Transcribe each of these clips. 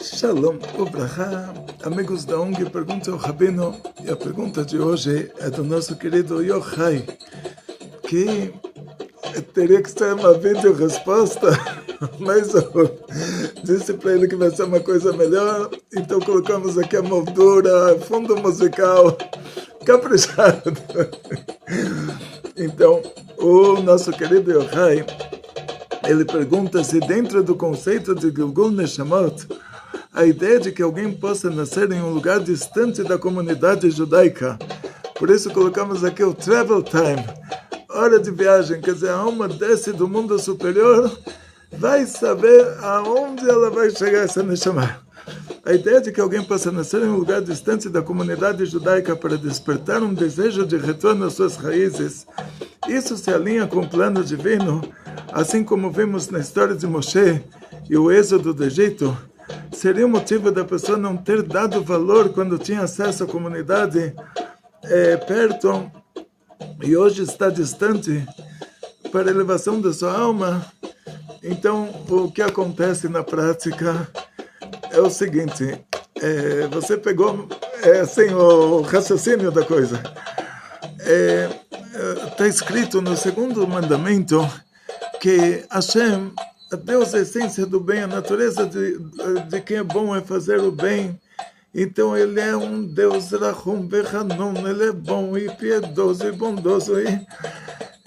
Shalom, Ubrahá, amigos da ONG, pergunta ao Rabino, e a pergunta de hoje é do nosso querido Yochai, que teria que ser uma vídeo-resposta, mas eu disse para ele que vai ser uma coisa melhor, então colocamos aqui a moldura, fundo musical, caprichado. Então, o nosso querido Yochai, ele pergunta se dentro do conceito de Gilgul Neshamot, a ideia de que alguém possa nascer em um lugar distante da comunidade judaica. Por isso colocamos aqui o travel time, hora de viagem, quer dizer, a alma desce do mundo superior, vai saber aonde ela vai chegar essa Neshama. A ideia de que alguém possa nascer em um lugar distante da comunidade judaica para despertar um desejo de retorno às suas raízes, isso se alinha com o plano divino, assim como vimos na história de Moshe e o êxodo do Egito. Seria o motivo da pessoa não ter dado valor quando tinha acesso à comunidade perto e hoje está distante para a elevação da sua alma. Então, o que acontece na prática é o seguinte, você pegou assim, o raciocínio da coisa. Está escrito no segundo mandamento que Hashem, Deus é a essência do bem, a natureza de quem é bom é fazer o bem. Então ele é um Deus Rahum Behanun, ele é bom e piedoso e bondoso. E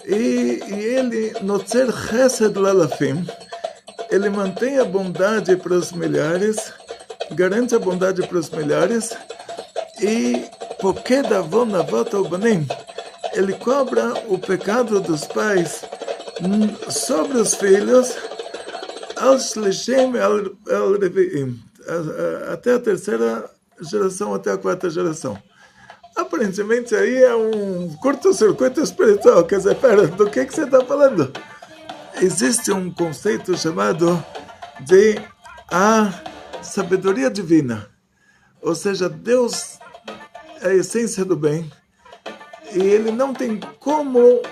ele, no Tzer Chesed Lalafim, ele mantém a bondade para os milhares, garante a bondade para os milhares, e porque davon avot albanim, ele cobra o pecado dos pais sobre os filhos, até a terceira geração, até a quarta geração. Aparentemente aí é um curto-circuito espiritual. Quer dizer, pera, do que você está falando? Existe um conceito chamado de a sabedoria divina. Ou seja, Deus é a essência do bem e ele não tem como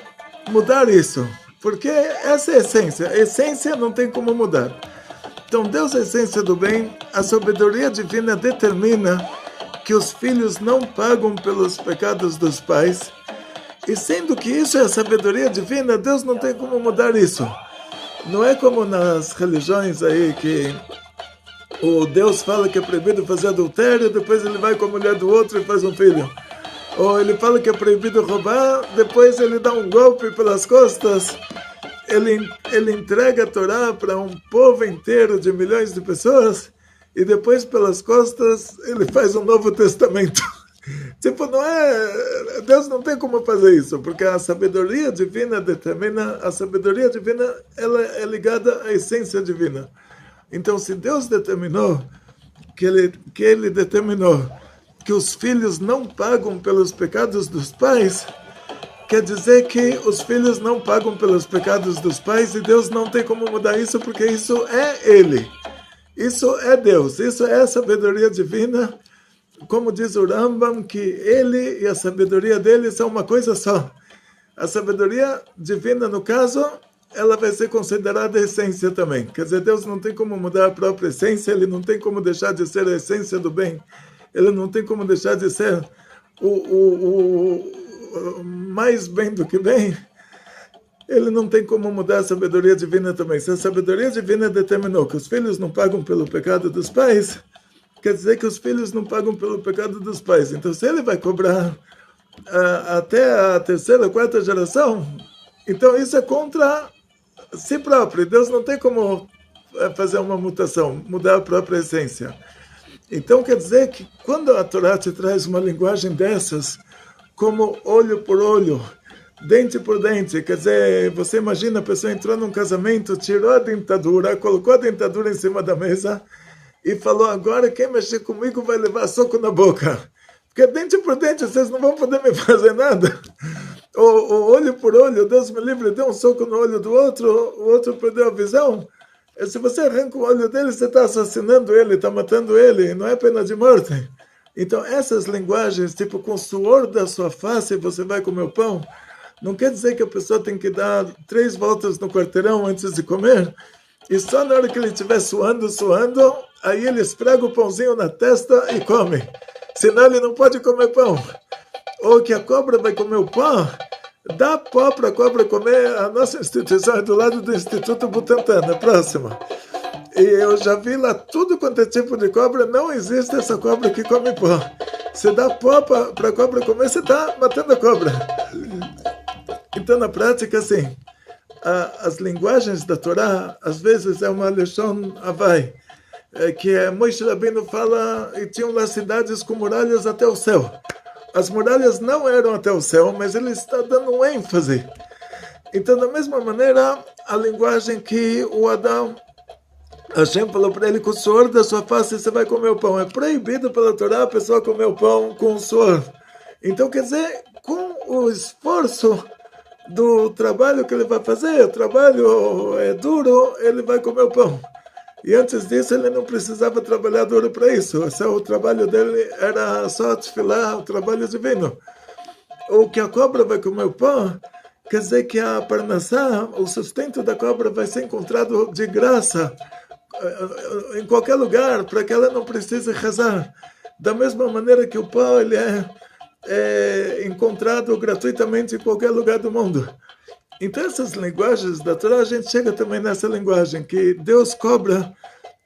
mudar isso. Porque essa é a essência. A essência não tem como mudar. Então, Deus é a essência do bem. A sabedoria divina determina que os filhos não pagam pelos pecados dos pais. E sendo que isso é a sabedoria divina, Deus não tem como mudar isso. Não é como nas religiões aí que o Deus fala que é proibido fazer adultério, depois ele vai com a mulher do outro e faz um filho. Ou ele fala que é proibido roubar, depois ele dá um golpe pelas costas. Ele entrega a Torá para um povo inteiro de milhões de pessoas e depois pelas costas ele faz um Novo Testamento. Tipo, não é... Deus não tem como fazer isso, porque a sabedoria divina determina... A sabedoria divina ela é ligada à essência divina. Então, se Deus determinou que ele determinou que os filhos não pagam pelos pecados dos pais, quer dizer que os filhos não pagam pelos pecados dos pais e Deus não tem como mudar isso, porque isso é Ele. Isso é Deus, isso é a sabedoria divina. Como diz o Rambam, que Ele e a sabedoria dele são uma coisa só. A sabedoria divina, no caso, ela vai ser considerada a essência também. Quer dizer, Deus não tem como mudar a própria essência, Ele não tem como deixar de ser a essência do bem. Ele não tem como deixar de ser o mais bem do que bem. Ele não tem como mudar a sabedoria divina também. Se a sabedoria divina determinou que os filhos não pagam pelo pecado dos pais, quer dizer que os filhos não pagam pelo pecado dos pais. Então, se ele vai cobrar até a terceira, quarta geração, então isso é contra si próprio. Deus não tem como fazer uma mutação, mudar a própria essência. Então, quer dizer que quando a Torá te traz uma linguagem dessas, como olho por olho, dente por dente, quer dizer, você imagina a pessoa entrou num casamento, tirou a dentadura, colocou a dentadura em cima da mesa e falou, agora quem mexer comigo vai levar soco na boca. Porque dente por dente, vocês não vão poder me fazer nada. O olho por olho, Deus me livre, deu um soco no olho do outro, o outro perdeu a visão. Se você arranca o olho dele, você está assassinando ele, está matando ele, não é pena de morte. Então, essas linguagens, tipo, com o suor da sua face, você vai comer o pão, não quer dizer que a pessoa tem que dar 3 voltas no quarteirão antes de comer. e só na hora que ele estiver suando, aí ele esfrega o pãozinho na testa e come. Senão ele não pode comer pão. Ou que a cobra vai comer o pão, dá pó para a cobra comer. A nossa instituição é do lado do Instituto Butantan, na próxima. E eu já vi lá tudo quanto é tipo de cobra, não existe essa cobra que come pó. Você dá pó para a cobra comer, você está matando a cobra. Então, na prática, assim, as linguagens da Torá, às vezes é uma Leshon Havai, que Moshe Rabbeinu fala, e tinham lá cidades com muralhas até o céu. As muralhas não eram até o céu, mas ele está dando um ênfase. Então, da mesma maneira, a linguagem que o Adão, Hashem falou para ele, com o suor da sua face você vai comer o pão. É proibido pela Torá a pessoa comer o pão com o suor. Então, quer dizer, com o esforço do trabalho que ele vai fazer, o trabalho é duro, ele vai comer o pão. E antes disso ele não precisava trabalhar duro para isso. O trabalho dele era só tefilá, o trabalho divino. O que a cobra vai comer o pão, quer dizer que a parnassá, o sustento da cobra vai ser encontrado de graça em qualquer lugar, para que ela não precise rezar. Da mesma maneira que o pão ele é encontrado gratuitamente em qualquer lugar do mundo. Então essas linguagens da Torá, a gente chega também nessa linguagem, que Deus cobra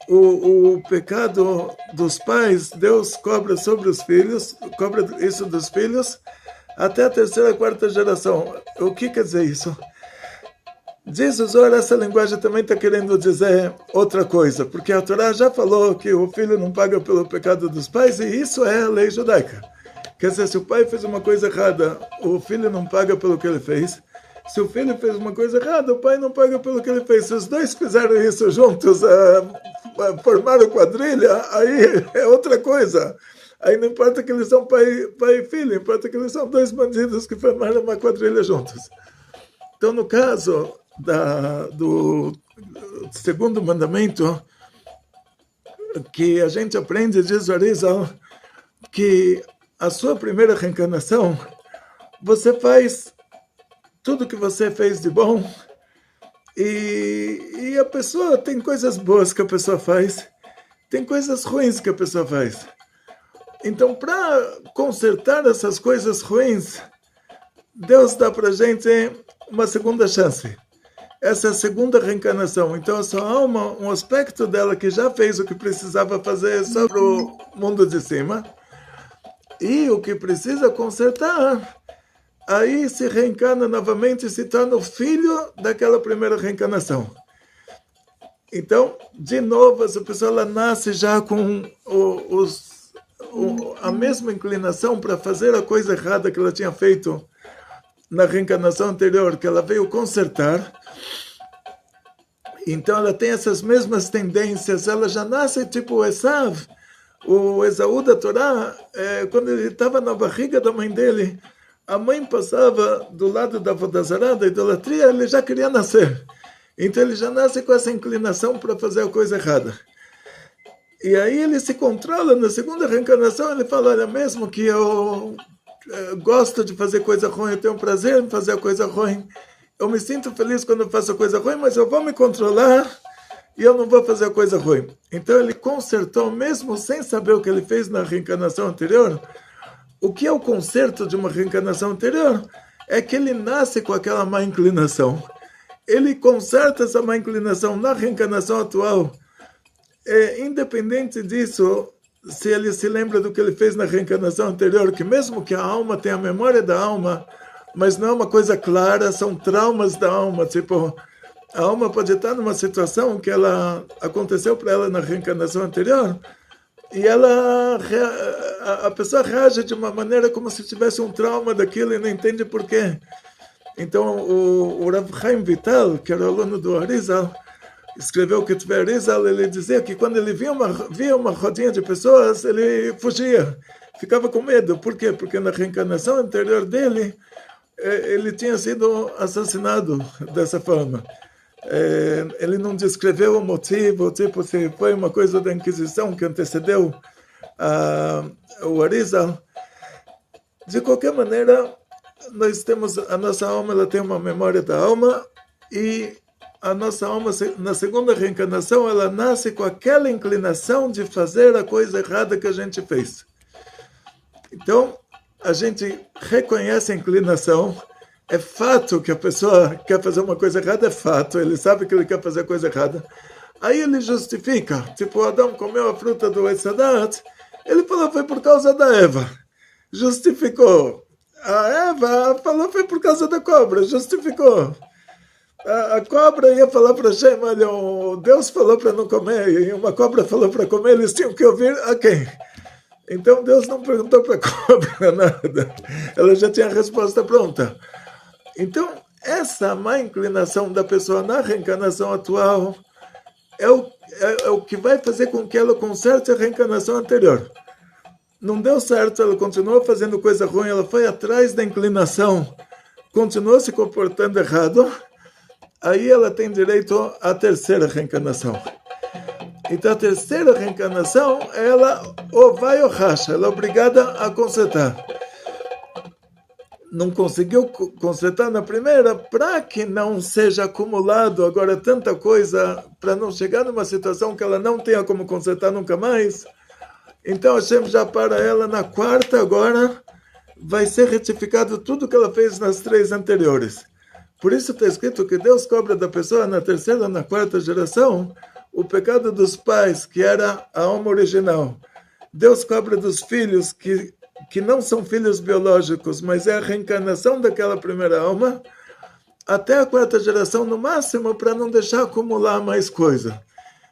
o pecado dos pais, Deus cobra sobre os filhos, cobra isso dos filhos, até a terceira, quarta geração. O que quer dizer isso? Diz o Zohar, essa linguagem também está querendo dizer outra coisa, porque a Torá já falou que o filho não paga pelo pecado dos pais, e isso é a lei judaica. Quer dizer, se o pai fez uma coisa errada, o filho não paga pelo que ele fez. Se o filho fez uma coisa errada, o pai não paga pelo que ele fez. Se os dois fizeram isso juntos, formaram quadrilha, aí é outra coisa. Aí não importa que eles são pai e filho, importa que eles são dois bandidos que formaram uma quadrilha juntos. Então, no caso do segundo mandamento, que a gente aprende, diz o Arizal, que a sua primeira reencarnação, você faz tudo que você fez de bom, e a pessoa tem coisas boas que a pessoa faz, tem coisas ruins que a pessoa faz. Então, para consertar essas coisas ruins, Deus dá para a gente uma segunda chance. Essa é a segunda reencarnação. Então, a sua alma, um aspecto dela que já fez o que precisava fazer sobre o mundo de cima, e o que precisa consertar, aí se reencarna novamente e se torna o filho daquela primeira reencarnação. Então, de novo, essa pessoa ela nasce já com a mesma inclinação para fazer a coisa errada que ela tinha feito na reencarnação anterior, que ela veio consertar. Então, ela tem essas mesmas tendências, ela já nasce tipo o Esav. O Esaú da Torá, quando ele estava na barriga da mãe dele, a mãe passava do lado da Vodazará, da idolatria, ele já queria nascer. Então ele já nasce com essa inclinação para fazer a coisa errada. E aí ele se controla, na segunda reencarnação ele fala, olha, mesmo que eu gosto de fazer coisa ruim, eu tenho prazer em fazer a coisa ruim, eu me sinto feliz quando eu faço a coisa ruim, mas eu vou me controlar e eu não vou fazer a coisa ruim. Então ele consertou, mesmo sem saber o que ele fez na reencarnação anterior. O que é o conserto de uma reencarnação anterior? É que ele nasce com aquela má inclinação. Ele conserta essa má inclinação na reencarnação atual. Independente disso, se ele se lembra do que ele fez na reencarnação anterior, que mesmo que a alma tenha a memória da alma, mas não é uma coisa clara, são traumas da alma, tipo, a alma pode estar numa situação que ela aconteceu para ela na reencarnação anterior, e a pessoa reage de uma maneira como se tivesse um trauma daquilo e não entende por quê. Então, o Rav Chaim Vital, que era aluno do Arizal, escreveu que Ketuvei Arizal, ele dizia que quando ele via uma rodinha de pessoas, ele fugia, ficava com medo. Por quê? Porque na reencarnação anterior dele, ele tinha sido assassinado dessa forma. Ele não descreveu o motivo, tipo se foi uma coisa da Inquisição que antecedeu o Arizal. De qualquer maneira, nós temos a nossa alma, ela tem uma memória da alma, e a nossa alma, na segunda reencarnação, ela nasce com aquela inclinação de fazer a coisa errada que a gente fez. Então, a gente reconhece a inclinação. É fato que a pessoa quer fazer uma coisa errada, é fato. Ele sabe que ele quer fazer a coisa errada. Aí ele justifica. Tipo, Adão comeu a fruta do Etz Hadat, ele falou foi por causa da Eva. Justificou. A Eva falou foi por causa da cobra. Justificou. A cobra ia falar para Hashem, olha, Deus falou para não comer, e uma cobra falou para comer, eles tinham que ouvir a quem? Então Deus não perguntou para a cobra nada. Ela já tinha a resposta pronta. Então, essa má inclinação da pessoa na reencarnação atual é o que vai fazer com que ela conserte a reencarnação anterior. Não deu certo, ela continuou fazendo coisa ruim, ela foi atrás da inclinação, continuou se comportando errado, aí ela tem direito à terceira reencarnação. Então a terceira reencarnação, ela ou vai ou racha, ela é obrigada a consertar. Não conseguiu consertar na primeira, para que não seja acumulado agora tanta coisa, para não chegar numa situação que ela não tenha como consertar nunca mais. Então Hashem já para ela na quarta, agora vai ser retificado tudo que ela fez nas três anteriores. Por isso está escrito que Deus cobra da pessoa na terceira ou na quarta geração o pecado dos pais, que era a alma original. Deus cobra dos filhos que não são filhos biológicos, mas é a reencarnação daquela primeira alma, até a quarta geração no máximo, para não deixar acumular mais coisa.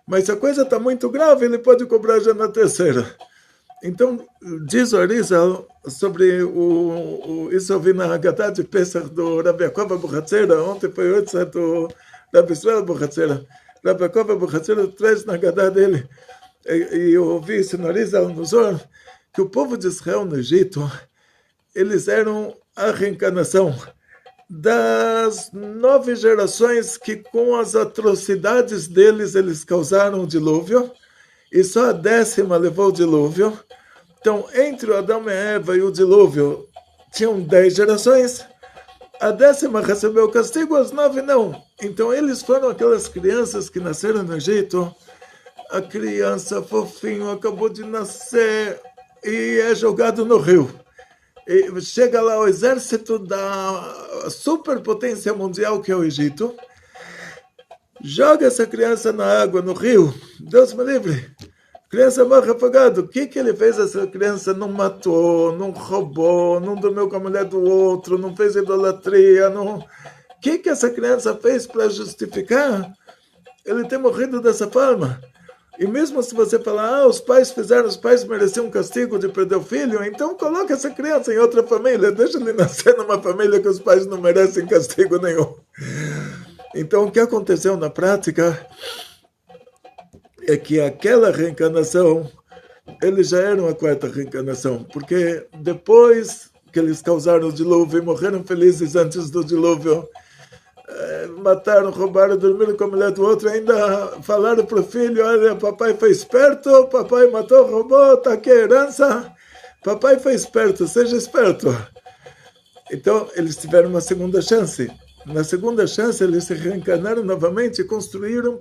Mas se a coisa está muito grave, ele pode cobrar já na terceira. Então, diz o Arizal sobre isso eu vi na Haggadah de Pesach do Rabbi Yaakov Abuhatzera, ontem foi o Yitzhak do Rabbi Israel Abuhatzera. Rabbi Yaakov Abuhatzera traz na Haggadah dele, e eu ouvi isso no Arizal, no Zohar, que o povo de Israel no Egito, eles eram a reencarnação das 9 gerações que com as atrocidades deles eles causaram o dilúvio, e só a 10ª levou o dilúvio. Então, entre o Adão e a Eva e o dilúvio, tinham 10 gerações, a 10ª recebeu o castigo, as 9 não. Então, eles foram aquelas crianças que nasceram no Egito, a criança fofinho acabou de nascer e é jogado no rio. E chega lá o exército da superpotência mundial que é o Egito, joga essa criança na água, no rio, Deus me livre, a criança morre afogada. O que ele fez? Essa criança não matou, não roubou, não dormiu com a mulher do outro, não fez idolatria, não... O que essa criança fez para justificar ele ter morrido dessa forma? E mesmo se você falar, os pais mereciam um castigo de perder o filho, então coloca essa criança em outra família, deixa ele nascer numa família que os pais não merecem castigo nenhum. Então o que aconteceu na prática é que aquela reencarnação, eles já eram a quarta reencarnação, porque depois que eles causaram o dilúvio e morreram felizes antes do dilúvio, mataram, roubaram, dormiram com a mulher do outro, ainda falaram para o filho, olha, papai foi esperto, papai matou, roubou, está aqui a herança, papai foi esperto, seja esperto. Então, eles tiveram uma segunda chance. Na segunda chance, eles se reencarnaram novamente e construíram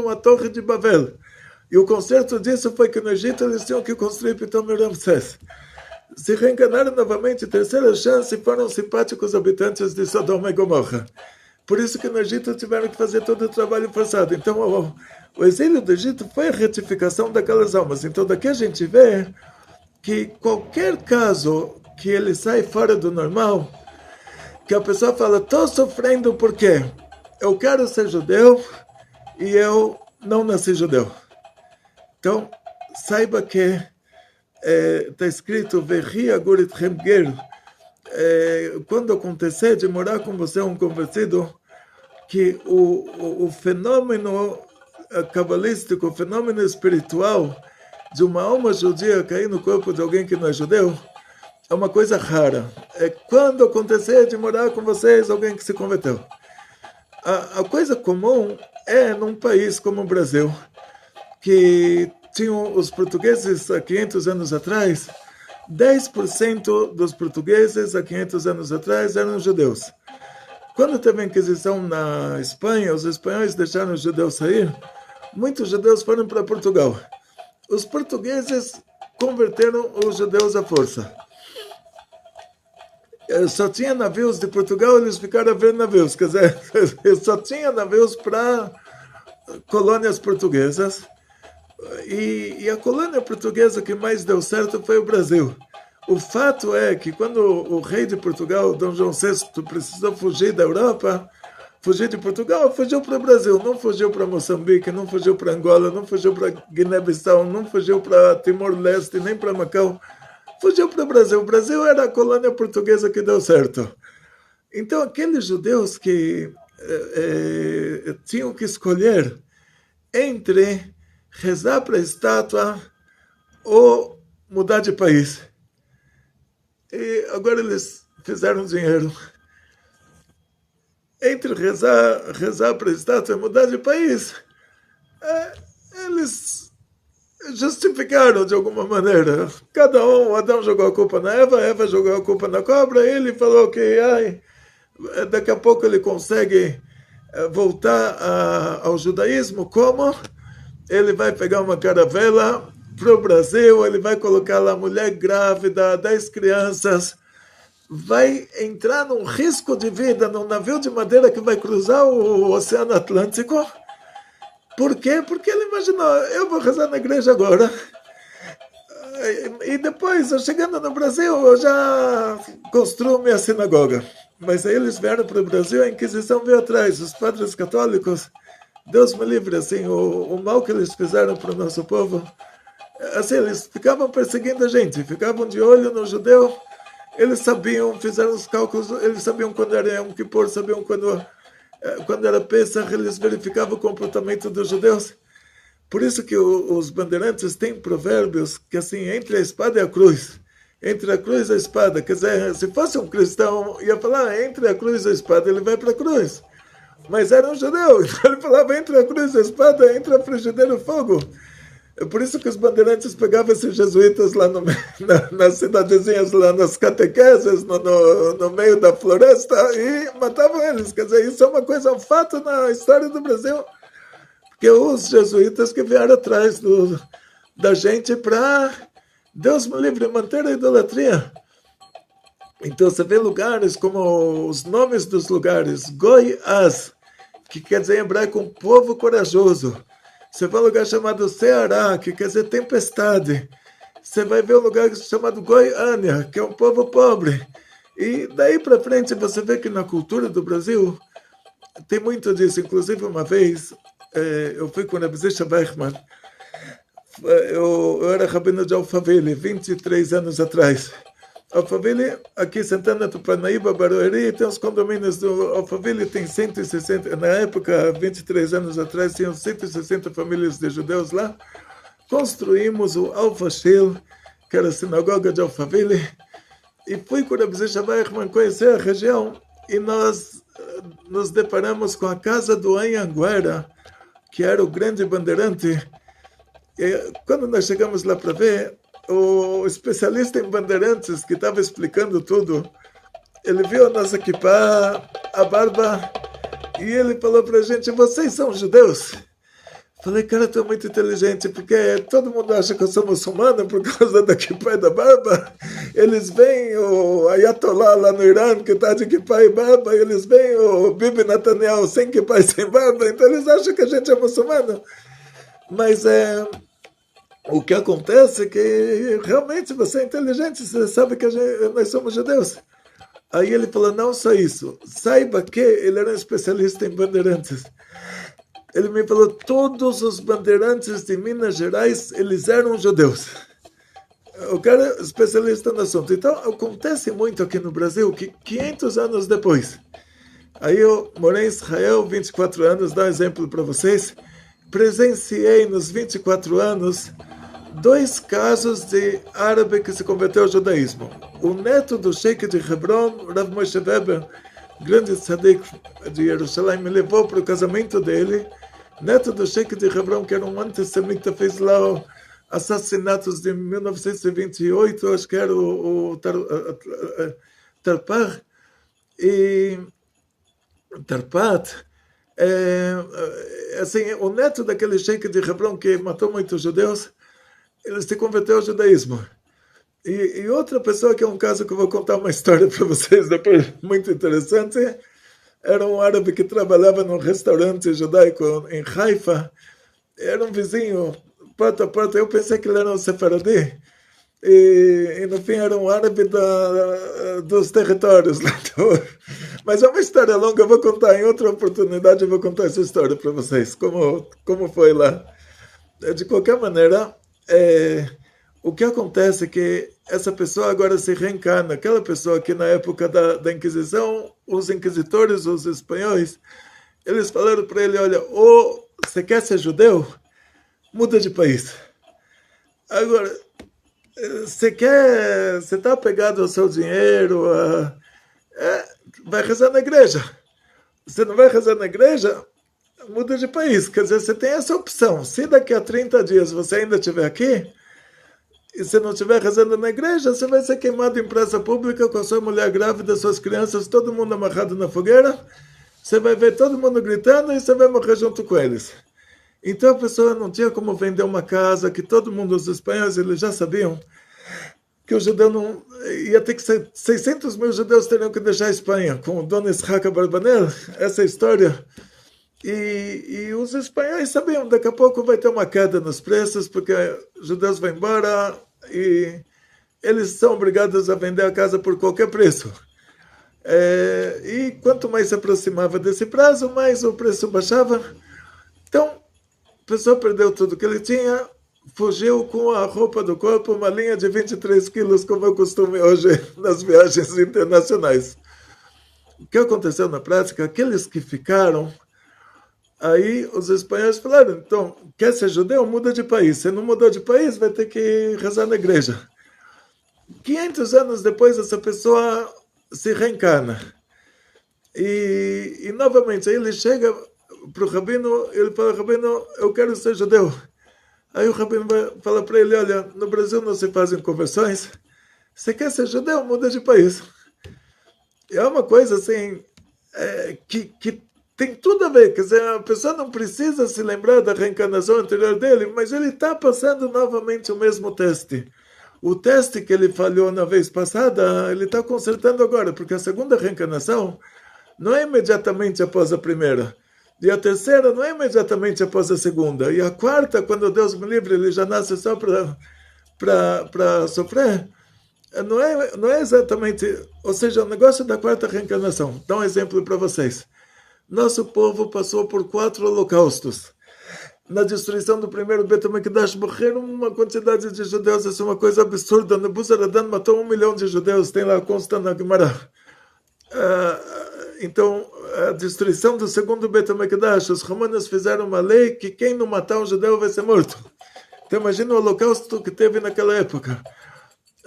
a Torre de Babel. E o conserto disso foi que no Egito eles tinham que construir Pitom e Ramsés. Se reencarnaram novamente, terceira chance, foram simpáticos habitantes de Sodoma e Gomorra. Por isso que no Egito tiveram que fazer todo o trabalho forçado. Então, o exílio do Egito foi a retificação daquelas almas. Então, daqui a gente vê que qualquer caso que ele sai fora do normal, que a pessoa fala, estou sofrendo porque eu quero ser judeu e eu não nasci judeu. Então, saiba que está escrito, quando acontecer de morar com você um convertido, que o fenômeno cabalístico, o fenômeno espiritual de uma alma judia cair no corpo de alguém que não é judeu, é uma coisa rara. É quando acontecer de morar com vocês alguém que se converteu. A coisa comum é num país como o Brasil, que tinham os portugueses há 500 anos atrás, 10% dos portugueses há 500 anos atrás eram judeus. Quando teve a Inquisição na Espanha, os espanhóis deixaram os judeus sair, muitos judeus foram para Portugal. Os portugueses converteram os judeus à força. Só tinha navios de Portugal, eles ficaram a ver navios, quer dizer, só tinha navios para colônias portuguesas, e a colônia portuguesa que mais deu certo foi o Brasil. O fato é que quando o rei de Portugal, Dom João VI, precisou fugir da Europa, fugir de Portugal, fugiu para o Brasil, não fugiu para Moçambique, não fugiu para Angola, não fugiu para Guiné-Bissau, não fugiu para Timor-Leste, nem para Macau, fugiu para o Brasil. O Brasil era a colônia portuguesa que deu certo. Então, aqueles judeus que tinham que escolher entre rezar para a estátua ou mudar de país. E agora eles fizeram dinheiro. Entre rezar para a estátua e mudar de país, eles justificaram de alguma maneira. Cada um, Adão jogou a culpa na Eva jogou a culpa na cobra, ele falou que daqui a pouco ele consegue voltar ao judaísmo. Como? Ele vai pegar uma caravela para o Brasil, ele vai colocar lá mulher grávida, 10 crianças, vai entrar num risco de vida num navio de madeira que vai cruzar o Oceano Atlântico. Por quê? Porque ele imaginou, eu vou rezar na igreja agora, e depois, chegando no Brasil, eu já construo minha sinagoga. Mas aí eles vieram para o Brasil, a Inquisição veio atrás, os padres católicos, Deus me livre, assim, o mal que eles fizeram para o nosso povo, assim, eles ficavam perseguindo a gente, ficavam de olho no judeu, eles sabiam, fizeram os cálculos, eles sabiam quando era Yom Kippur, sabiam quando era Pesach, eles verificavam o comportamento dos judeus. Por isso que os bandeirantes têm provérbios que, assim, entre a espada e a cruz, entre a cruz e a espada, quer dizer, se fosse um cristão, ia falar, entre a cruz e a espada, ele vai para a cruz. Mas era um judeu, então ele falava, entre a cruz e a espada, entre a frigideira e o fogo. É por isso que os bandeirantes pegavam esses jesuítas lá nas cidadezinhas, lá nas catequeses, no meio da floresta, e matavam eles. Quer dizer, isso é uma coisa, um fato na história do Brasil, porque os jesuítas que vieram atrás da gente para, Deus me livre, manter a idolatria. Então você vê lugares como os nomes dos lugares, Goiás, que quer dizer em hebraico um povo corajoso. Você vai a um lugar chamado Ceará, que quer dizer tempestade. Você vai ver um lugar chamado Goiânia, que é um povo pobre. E daí para frente você vê que na cultura do Brasil tem muito disso. Inclusive uma vez eu fui com a Rabbi Weichmann. Eu era rabino de Alphaville, 23 anos atrás. Alphaville, aqui Santana do Parnaíba, Barueri, tem os condomínios do Alphaville, tem 160, na época, 23 anos atrás, tinham 160 famílias de judeus lá. Construímos o Alfa Shil, que era a sinagoga de Alphaville, e fui com o Rabbi Weichmann conhecer a região, e nós nos deparamos com a casa do Anhanguera, que era o grande bandeirante. E quando nós chegamos lá para ver, o especialista em bandeirantes que estava explicando tudo, ele viu a nossa kippah, a barba, e ele falou para a gente, vocês são judeus? Falei, cara, tu é muito inteligente, porque todo mundo acha que eu sou muçulmano por causa da kippah e da barba. Eles veem o Ayatollah lá no Irã, que está de kippah e barba, e eles veem o Bibi Netanyahu sem kippah e sem barba, então eles acham que a gente é muçulmano. Mas o que acontece é que realmente você é inteligente, você sabe que nós somos judeus. Aí ele falou, não só isso, saiba que ele era um especialista em bandeirantes. Ele me falou, todos os bandeirantes de Minas Gerais, eles eram judeus. O cara é especialista no assunto. Então, acontece muito aqui no Brasil que 500 anos depois, aí eu morei em Israel 24 anos, dá um exemplo para vocês, presenciei nos 24 anos 2 casos de árabe que se converteu ao judaísmo. O neto do sheik de Hebron, Rav Moshe Weber, grande tzadik de Jerusalém, me levou para o casamento dele. Neto do sheik de Hebron, que era um antissemita, fez lá assassinatos de 1928, acho que era o Tarpar. E Tarpat, assim, o neto daquele sheik de Hebron que matou muitos judeus, ele se converteu ao judaísmo. E outra pessoa, que é um caso que eu vou contar uma história para vocês depois, muito interessante, era um árabe que trabalhava num restaurante judaico em Haifa, era um vizinho, porta a porta, eu pensei que ele era um sefaradi, e no fim era um árabe dos territórios. Então, mas é uma história longa, eu vou contar em outra oportunidade, eu vou contar essa história para vocês, como foi lá. De qualquer maneira, o que acontece é que essa pessoa agora se reencarna, aquela pessoa que na época da Inquisição, os inquisitores, os espanhóis, eles falaram para ele, olha, ou você quer ser judeu, muda de país. Agora, você está apegado ao seu dinheiro, vai rezar na igreja. Você não vai rezar na igreja, muda de país. Quer dizer, você tem essa opção. Se daqui a 30 dias você ainda estiver aqui, e se não estiver rezando na igreja, você vai ser queimado em praça pública com a sua mulher grávida, suas crianças, todo mundo amarrado na fogueira. Você vai ver todo mundo gritando e você vai morrer junto com eles. Então a pessoa não tinha como vender uma casa, que todo mundo, os espanhóis, eles já sabiam que o judeu não ia ter que ser 600 mil judeus teriam que deixar a Espanha, com o Dona Ishaca Barbanel, essa história. E os espanhóis sabiam, daqui a pouco vai ter uma queda nos preços, porque os judeus vão embora e eles são obrigados a vender a casa por qualquer preço. E quanto mais se aproximava desse prazo, mais o preço baixava. Então, a pessoa perdeu tudo que ele tinha, fugiu com a roupa do corpo, uma linha de 23 quilos, como eu costumo hoje nas viagens internacionais. O que aconteceu na prática? Aqueles que ficaram, aí os espanhóis falaram, então, quer ser judeu? Muda de país. Se não mudou de país, vai ter que rezar na igreja. 500 anos depois, essa pessoa se reencarna. E novamente, aí ele chega para o rabino, ele fala, rabino, eu quero ser judeu. Aí o rabino fala para ele, olha, no Brasil não se fazem conversões, você quer ser judeu, muda de país. E é uma coisa assim, que tem tudo a ver, quer dizer, a pessoa não precisa se lembrar da reencarnação anterior dele, mas ele está passando novamente o mesmo teste. O teste que ele falhou na vez passada, ele está consertando agora, porque a segunda reencarnação não é imediatamente após a primeira. E a terceira não é imediatamente após a segunda. E a quarta, quando Deus me livre, ele já nasce só para sofrer. Não é exatamente... Ou seja, o negócio da quarta reencarnação. Dá um exemplo para vocês. Nosso povo passou por 4 holocaustos. Na destruição do primeiro Beit HaMikdash morreram uma quantidade de judeus. Isso é uma coisa absurda. Nebuzaradan matou 1 milhão de judeus. Tem lá, consta na Gemara. Então, a destruição do segundo Beit HaMikdash, os romanos fizeram uma lei que quem não matar um judeu vai ser morto. Então, imagina o holocausto que teve naquela época.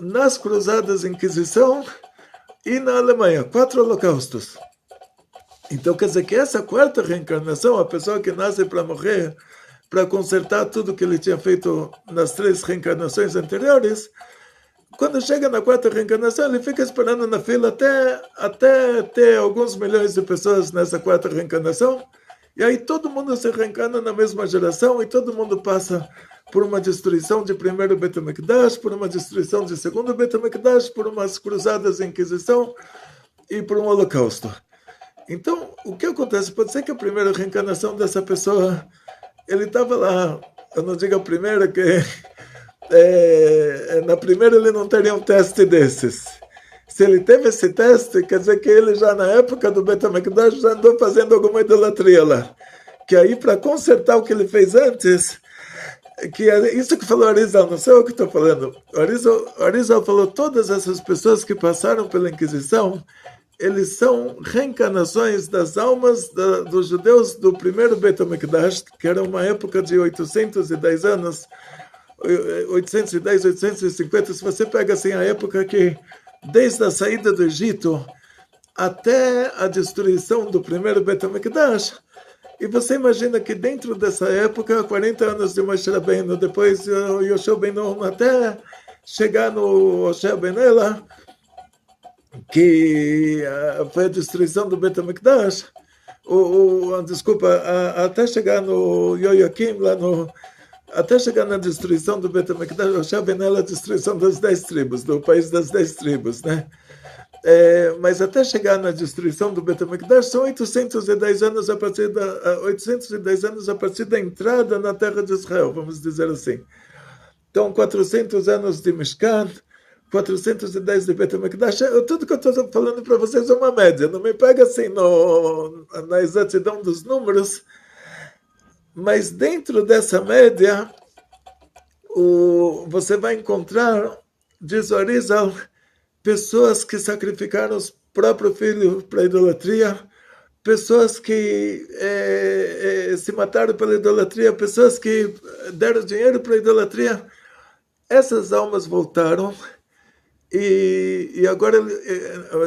Nas cruzadas Inquisição e na Alemanha, 4 holocaustos. Então, quer dizer que essa quarta reencarnação, a pessoa que nasce para morrer, para consertar tudo que ele tinha feito nas 3 reencarnações anteriores, quando chega na quarta reencarnação, ele fica esperando na fila até ter alguns milhões de pessoas nessa quarta reencarnação, e aí todo mundo se reencarna na mesma geração, e todo mundo passa por uma destruição de primeiro Beit HaMikdash, por uma destruição de segundo Beit HaMikdash, por umas cruzadas de Inquisição, e por um holocausto. Então, o que acontece? Pode ser que a primeira reencarnação dessa pessoa, ele estava lá, eu não digo a primeira, que na primeira ele não teria um teste desses. Se ele teve esse teste, quer dizer que ele já na época do Beit HaMikdash já andou fazendo alguma idolatria lá. Que aí, para consertar o que ele fez antes, que é isso que falou Arizal, não sei o que estou falando. O Arizal falou, todas essas pessoas que passaram pela Inquisição, eles são reencarnações das almas dos judeus do primeiro Beit HaMikdash, que era uma época de 810 anos, 810, 850, se você pega assim a época que, desde a saída do Egito até a destruição do primeiro Beit HaMikdash, e você imagina que dentro dessa época, 40 anos de Moshe Rabbeinu, depois Yoshua ben Nun, até chegar no Hoshea ben Ela, que foi a destruição do Beit HaMikdash, Desculpa, até chegar no Yoakim, até chegar na destruição do Bet HaMikdash, Rosh Hashanah, a destruição das 10 tribos, do país das 10 tribos, né? Mas até chegar na destruição do Bet HaMikdash são 810 anos a partir 810 anos a partir da entrada na terra de Israel, vamos dizer assim. Então, 400 anos de Mishkan, 410 de Bet HaMikdash. Tudo que eu estou falando para vocês é uma média, não me pega assim na exatidão dos números, mas dentro dessa média, você vai encontrar, diz o Arizal, pessoas que sacrificaram os próprios filhos para a idolatria, pessoas que se mataram pela idolatria, pessoas que deram dinheiro para a idolatria. Essas almas voltaram e agora,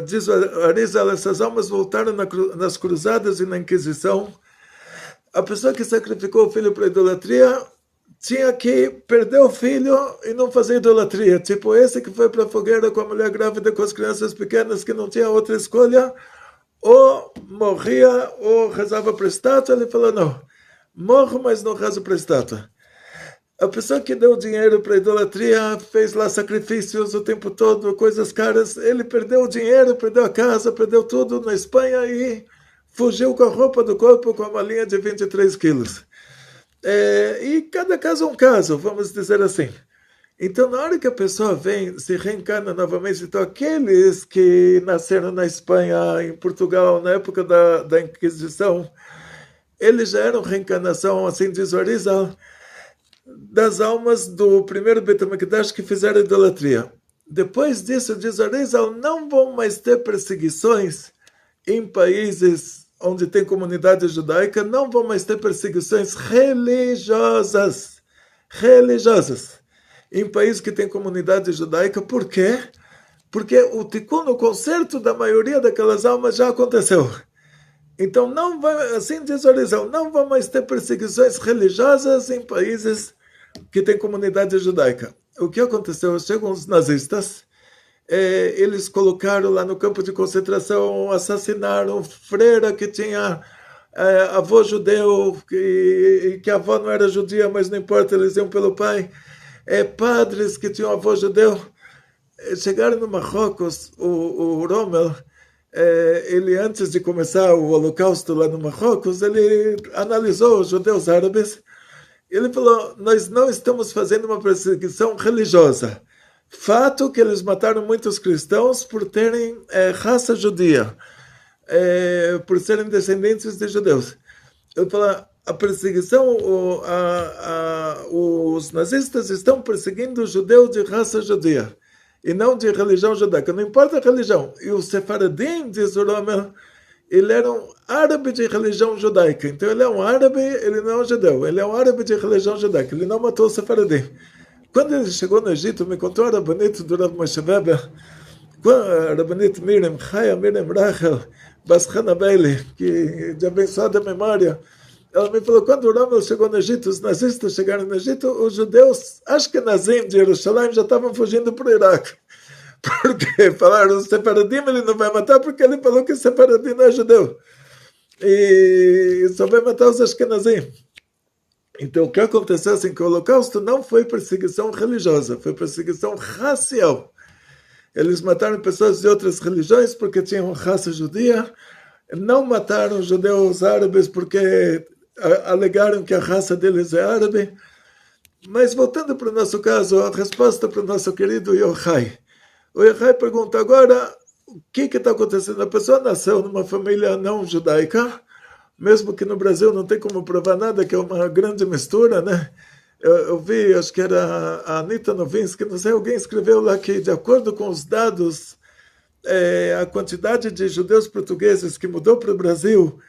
diz o Arizal, essas almas voltaram nas cruzadas e na Inquisição. A pessoa que sacrificou o filho para a idolatria tinha que perder o filho e não fazer idolatria. Tipo esse que foi para a fogueira com a mulher grávida, com as crianças pequenas, que não tinha outra escolha, ou morria ou rezava para a estátua. Ele falou, não, morro, mas não rezo para a estátua. A pessoa que deu dinheiro para a idolatria, fez lá sacrifícios o tempo todo, coisas caras, ele perdeu o dinheiro, perdeu a casa, perdeu tudo na Espanha e fugiu com a roupa do corpo com uma malinha de 23 quilos. E cada caso é um caso, vamos dizer assim. Então, na hora que a pessoa vem, se reencarna novamente, então aqueles que nasceram na Espanha, em Portugal, na época da Inquisição, eles já eram reencarnação, assim diz o Arizal, das almas do primeiro Bet HaMikdash que fizeram idolatria. Depois disso, diz o Arizal, não vão mais ter perseguições em países onde tem comunidade judaica, não vão mais ter perseguições religiosas. Em países que tem comunidade judaica. Por quê? Porque o tikkun, o conserto da maioria daquelas almas já aconteceu. Então, não vai, assim diz o Arizal, não vão mais ter perseguições religiosas em países que tem comunidade judaica. O que aconteceu? Chegam os nazistas, eles colocaram lá no campo de concentração, assassinaram freira que tinha avô judeu, que a avó não era judia, mas não importa, eles iam pelo pai. Padres que tinham avô judeu. Chegaram no Marrocos, o Rommel, ele antes de começar o Holocausto lá no Marrocos, ele analisou os judeus árabes. Ele falou, nós não estamos fazendo uma perseguição religiosa. Fato que eles mataram muitos cristãos por terem raça judia, por serem descendentes de judeus. Ele falou, a perseguição, os nazistas estão perseguindo os judeus de raça judia e não de religião judaica, não importa a religião. E o Sefaradim, diz o Rommel, ele era um árabe de religião judaica. Então ele é um árabe, ele não é um judeu. Ele é um árabe de religião judaica. Ele não matou o Sefaradim. Quando ele chegou no Egito, me contou a Rabanit do Rav Moshe Weber, a Rabanit Miriam, Chaya Miriam Rachel, Baschana Bailey, que de abençoada memória, ela me falou, quando o Rommel chegou no Egito, os nazistas chegaram no Egito, os judeus, acho que Nazim de Jerusalém, já estavam fugindo para o Iraque. Porque falaram, o Sefaradim ele não vai matar, porque ele falou que o Sefaradim não é judeu. E só vai matar os Ashkenazim. Então, o que aconteceu assim, que o Holocausto não foi perseguição religiosa, foi perseguição racial. Eles mataram pessoas de outras religiões porque tinham raça judia, não mataram judeus árabes porque alegaram que a raça deles é árabe. Mas voltando para o nosso caso, a resposta para o nosso querido Yochai. O Yochai pergunta agora, o que está acontecendo? A pessoa nasceu numa família não judaica, mesmo que no Brasil não tem como provar nada, que é uma grande mistura, né? Eu vi, acho que era a Anita Novinsky, não sei, alguém escreveu lá que, de acordo com os dados, a quantidade de judeus portugueses que mudou para o Brasil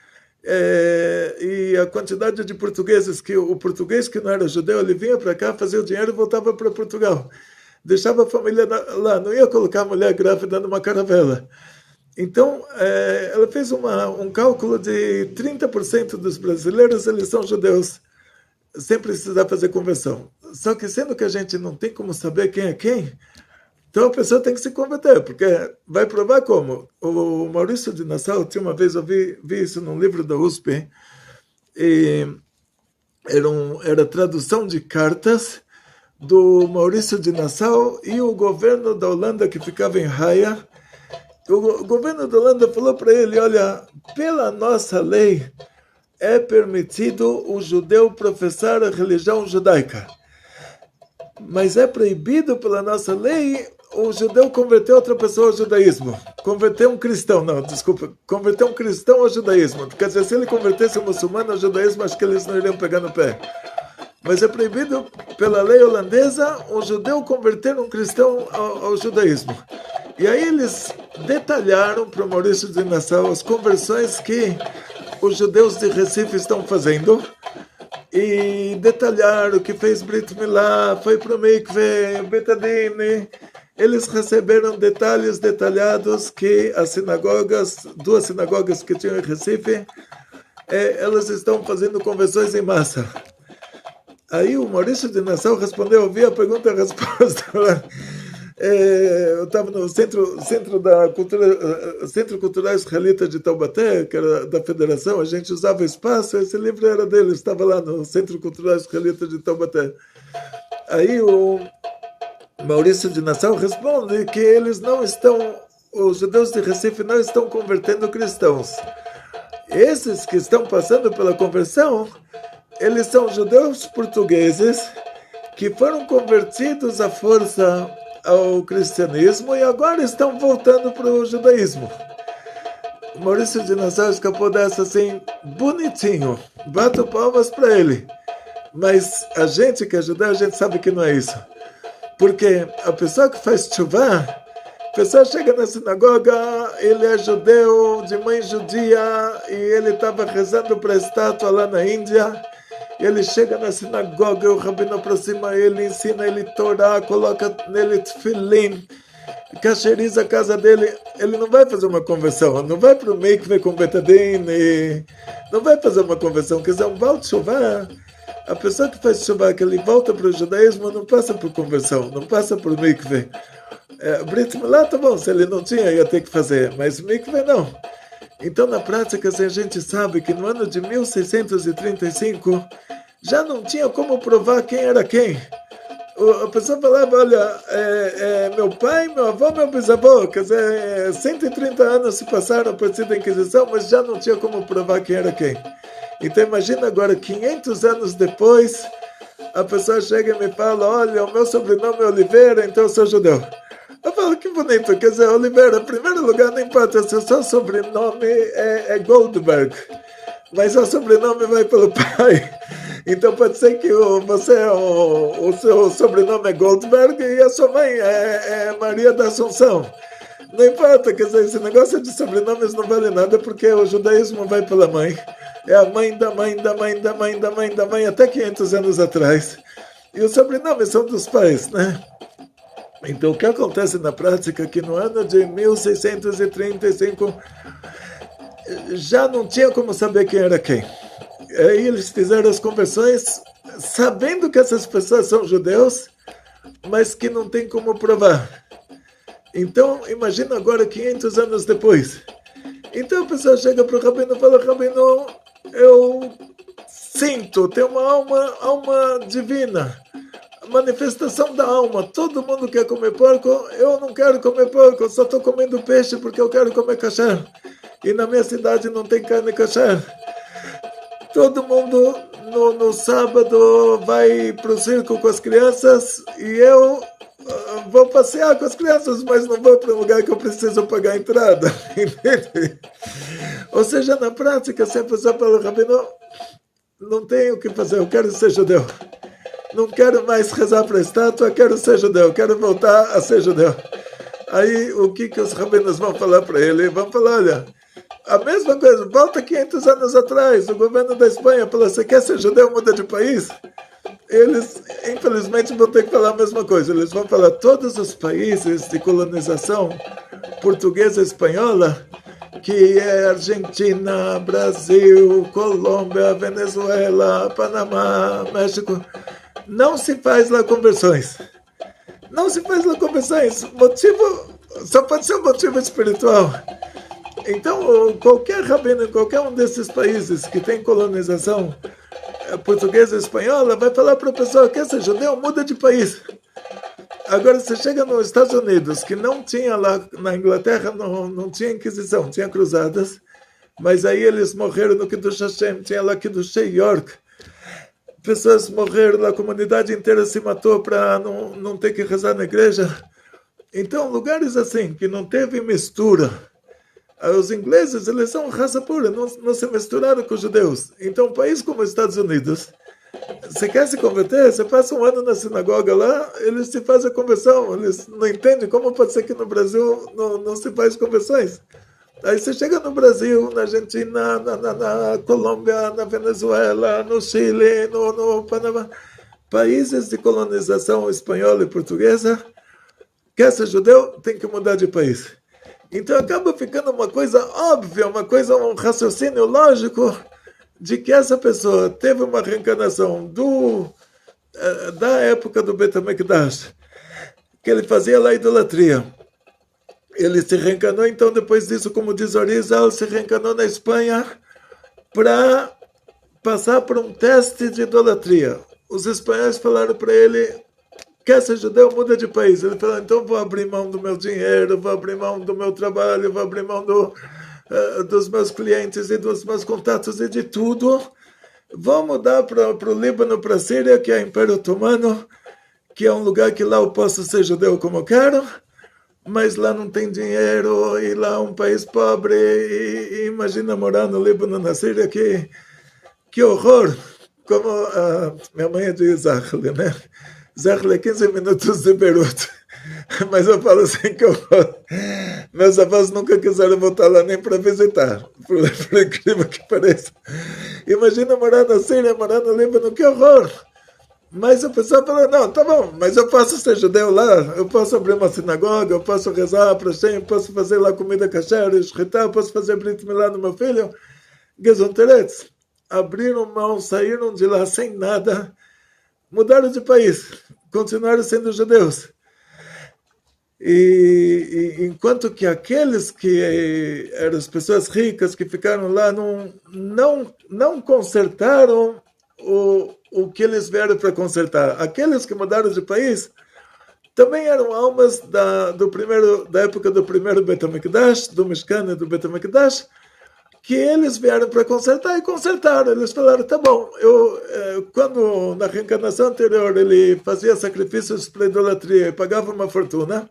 e a quantidade de portugueses que o português que não era judeu, ele vinha para cá, fazia o dinheiro e voltava para Portugal. Deixava a família lá, não ia colocar a mulher grávida numa caravela. Então, ela fez um cálculo de 30% dos brasileiros, eles são judeus, sem precisar fazer conversão. Só que sendo que a gente não tem como saber quem é quem, Então a pessoa tem que se converter, porque vai provar como. O Maurício de Nassau, tinha uma vez eu vi isso num livro da USP, e era tradução de cartas do Maurício de Nassau e o governo da Holanda que ficava em Haia. O governo da Holanda falou para ele, olha, pela nossa lei é permitido o judeu professar a religião judaica, mas é proibido pela nossa lei o judeu converter outra pessoa ao judaísmo. Converter um cristão, não, desculpa, converter um cristão ao judaísmo. Quer dizer, se ele convertesse um muçulmano ao judaísmo, acho que eles não iriam pegar no pé. Mas é proibido pela lei holandesa um judeu converter um cristão ao judaísmo. E aí eles detalharam para o Maurício de Nassau as conversões que os judeus de Recife estão fazendo, e detalharam que fez Brit Milá, foi para o Mikve, Betadine. Eles receberam detalhes detalhados que as sinagogas, 2 sinagogas que tinham em Recife, elas estão fazendo conversões em massa. Aí o Maurício de Nassau respondeu, eu vi a pergunta e a resposta lá. Eu estava no Centro Cultural Israelita de Taubaté, que era da Federação, a gente usava espaço, esse livro era dele, estava lá no Centro Cultural Israelita de Taubaté. Aí o Maurício de Nassau responde que eles não estão, os judeus de Recife não estão convertendo cristãos. Esses que estão passando pela conversão, eles são judeus portugueses que foram convertidos à força ao cristianismo e agora estão voltando para o judaísmo. O Maurício de Nassau escapou dessa assim, bonitinho. Bato palmas para ele. Mas a gente que é judeu, a gente sabe que não é isso. Porque a pessoa que faz tchuvá, a pessoa chega na sinagoga, ele é judeu, de mãe judia, e ele estava rezando para a estátua lá na Índia. Ele chega na sinagoga, o rabino aproxima ele, ensina ele Torá, coloca nele tefilim, cacheriza a casa dele. Ele não vai fazer uma conversão, não vai para o mikve com betadine, não vai fazer uma conversão. Quer dizer, um baal teshuvá, a pessoa que faz teshuvá, que ele volta para o judaísmo, não passa por conversão, não passa por mikve. Brit Milá, tá bom, se ele não tinha, ia ter que fazer, mas mikve não. Então, na prática, a gente sabe que no ano de 1635 já não tinha como provar quem era quem. A pessoa falava, olha, meu pai, meu avô, meu bisavô, quer dizer, 130 anos se passaram a partir da Inquisição, mas já não tinha como provar quem era quem. Então, imagina agora, 500 anos depois, a pessoa chega e me fala, olha, o meu sobrenome é Oliveira, então eu sou judeu. Eu falo, que bonito, quer dizer, Oliveira, em primeiro lugar, não importa se o seu sobrenome é Goldberg, mas o sobrenome vai pelo pai. Então pode ser que o seu sobrenome é Goldberg e a sua mãe é Maria da Assunção. Não importa, quer dizer, esse negócio de sobrenomes não vale nada, porque o judaísmo vai pela mãe. É a mãe da mãe, da mãe, da mãe, da mãe, da mãe, até 500 anos atrás. E os sobrenomes são dos pais, né? Então, o que acontece na prática é que no ano de 1635 já não tinha como saber quem era quem. Aí eles fizeram as conversões sabendo que essas pessoas são judeus, mas que não tem como provar. Então, imagina agora 500 anos depois. Então a pessoa chega para o rabino e fala, rabino, eu sinto, tem uma alma divina. Manifestação da alma, todo mundo quer comer porco, eu não quero comer porco, eu só estou comendo peixe porque eu quero comer kasher, e na minha cidade não tem carne kasher. Todo mundo no sábado vai para o circo com as crianças e eu vou passear com as crianças, mas não vou para um lugar que eu preciso pagar a entrada. Entende? Ou seja, na prática, se a pessoa fala, rabino, não tenho o que fazer, eu quero ser judeu. Não quero mais rezar para a estátua, quero ser judeu, quero voltar a ser judeu. Aí, o que os rabinos vão falar para ele? Vão falar, olha, a mesma coisa, volta 500 anos atrás, o governo da Espanha falou, você quer ser judeu, muda de país? Eles, infelizmente, vão ter que falar a mesma coisa. Eles vão falar, todos os países de colonização portuguesa e espanhola, que é Argentina, Brasil, Colômbia, Venezuela, Panamá, México, não se faz lá conversões. Não se faz lá conversões. Motivo só pode ser um motivo espiritual. Então, qualquer rabino em qualquer um desses países que tem colonização portuguesa e espanhola vai falar para a pessoa que esse judeu muda de país. Agora, você chega nos Estados Unidos, que não tinha lá, na Inglaterra, não tinha Inquisição, tinha cruzadas, mas aí eles morreram no Kiddush Hashem, tinha lá Kiddush York. Pessoas morreram, a comunidade inteira se matou para não ter que rezar na igreja. Então, lugares assim, que não teve mistura. Os ingleses, eles são raça pura, não se misturaram com os judeus. Então, um país como os Estados Unidos, você quer se converter, você passa um ano na sinagoga lá, eles te fazem a conversão, eles não entendem como pode ser que no Brasil não se faz conversões. Aí você chega no Brasil, na Argentina, na Colômbia, na Venezuela, no Chile, no Panamá, países de colonização espanhola e portuguesa, quer ser judeu, tem que mudar de país. Então acaba ficando uma coisa óbvia, um raciocínio lógico de que essa pessoa teve uma reencarnação da época do Bet HaMikdash, que ele fazia lá idolatria. Ele se reencarnou, então depois disso, como diz Orizal, se reencarnou na Espanha para passar por um teste de idolatria. Os espanhóis falaram para ele: quer ser judeu, muda de país. Ele falou: então vou abrir mão do meu dinheiro, vou abrir mão do meu trabalho, vou abrir mão dos meus clientes e dos meus contatos e de tudo. Vou mudar para o Líbano, para a Síria, que é o Império Otomano, que é um lugar que lá eu posso ser judeu como eu quero, mas lá não tem dinheiro, e lá é um país pobre, e imagina morar no Líbano, na Síria, que horror. Como minha mãe é de Zahle, né? Zahle é 15 minutos de Beirute. Mas eu falo assim que meus avós nunca quiseram voltar lá nem para visitar, por incrível que pareça. Imagina morar na Síria, morar no Líbano, que horror! Mas a pessoa fala: não, tá bom, mas eu posso ser judeu lá, eu posso abrir uma sinagoga, eu posso rezar para Hashem, eu posso fazer lá comida kasher, eu posso fazer Brit Milá no meu filho. Gesundheits, abriram mão, saíram de lá sem nada, mudaram de país, continuaram sendo judeus. E enquanto que aqueles que eram as pessoas ricas que ficaram lá não consertaram o que eles vieram para consertar. Aqueles que mudaram de país também eram almas da época do primeiro Bet HaMikdash, do Mishkan e do Bet HaMikdash, que eles vieram para consertar e consertaram. Eles falaram: tá bom, quando na reencarnação anterior ele fazia sacrifícios para idolatria e pagava uma fortuna,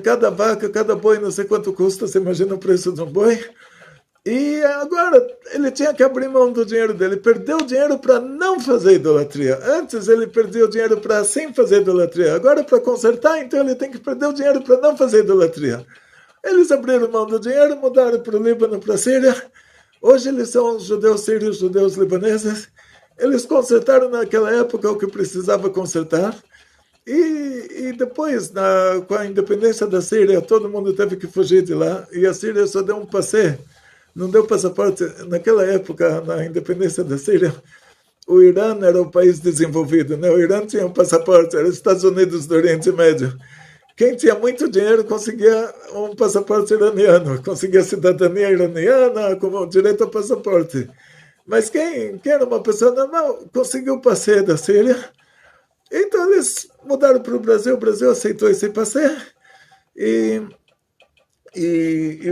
cada vaca, cada boi, não sei quanto custa, você imagina o preço de um boi. E agora ele tinha que abrir mão do dinheiro dele, perdeu o dinheiro para não fazer idolatria. Antes ele perdia o dinheiro para sim fazer idolatria, agora para consertar, então ele tem que perder o dinheiro para não fazer idolatria. Eles abriram mão do dinheiro, mudaram para o Líbano, para a Síria. Hoje eles são os judeus sírios, judeus libaneses. Eles consertaram naquela época o que precisava consertar. E depois, com a independência da Síria, todo mundo teve que fugir de lá. E a Síria só deu um passeio, não deu passaporte. Naquela época, na independência da Síria, o Irã era o país desenvolvido, né? O Irã tinha um passaporte, era os Estados Unidos do Oriente Médio. Quem tinha muito dinheiro conseguia um passaporte iraniano, conseguia cidadania iraniana, como direito ao passaporte. Mas quem era uma pessoa normal conseguiu o passeio da Síria. Então eles mudaram para o Brasil aceitou esse passeio. E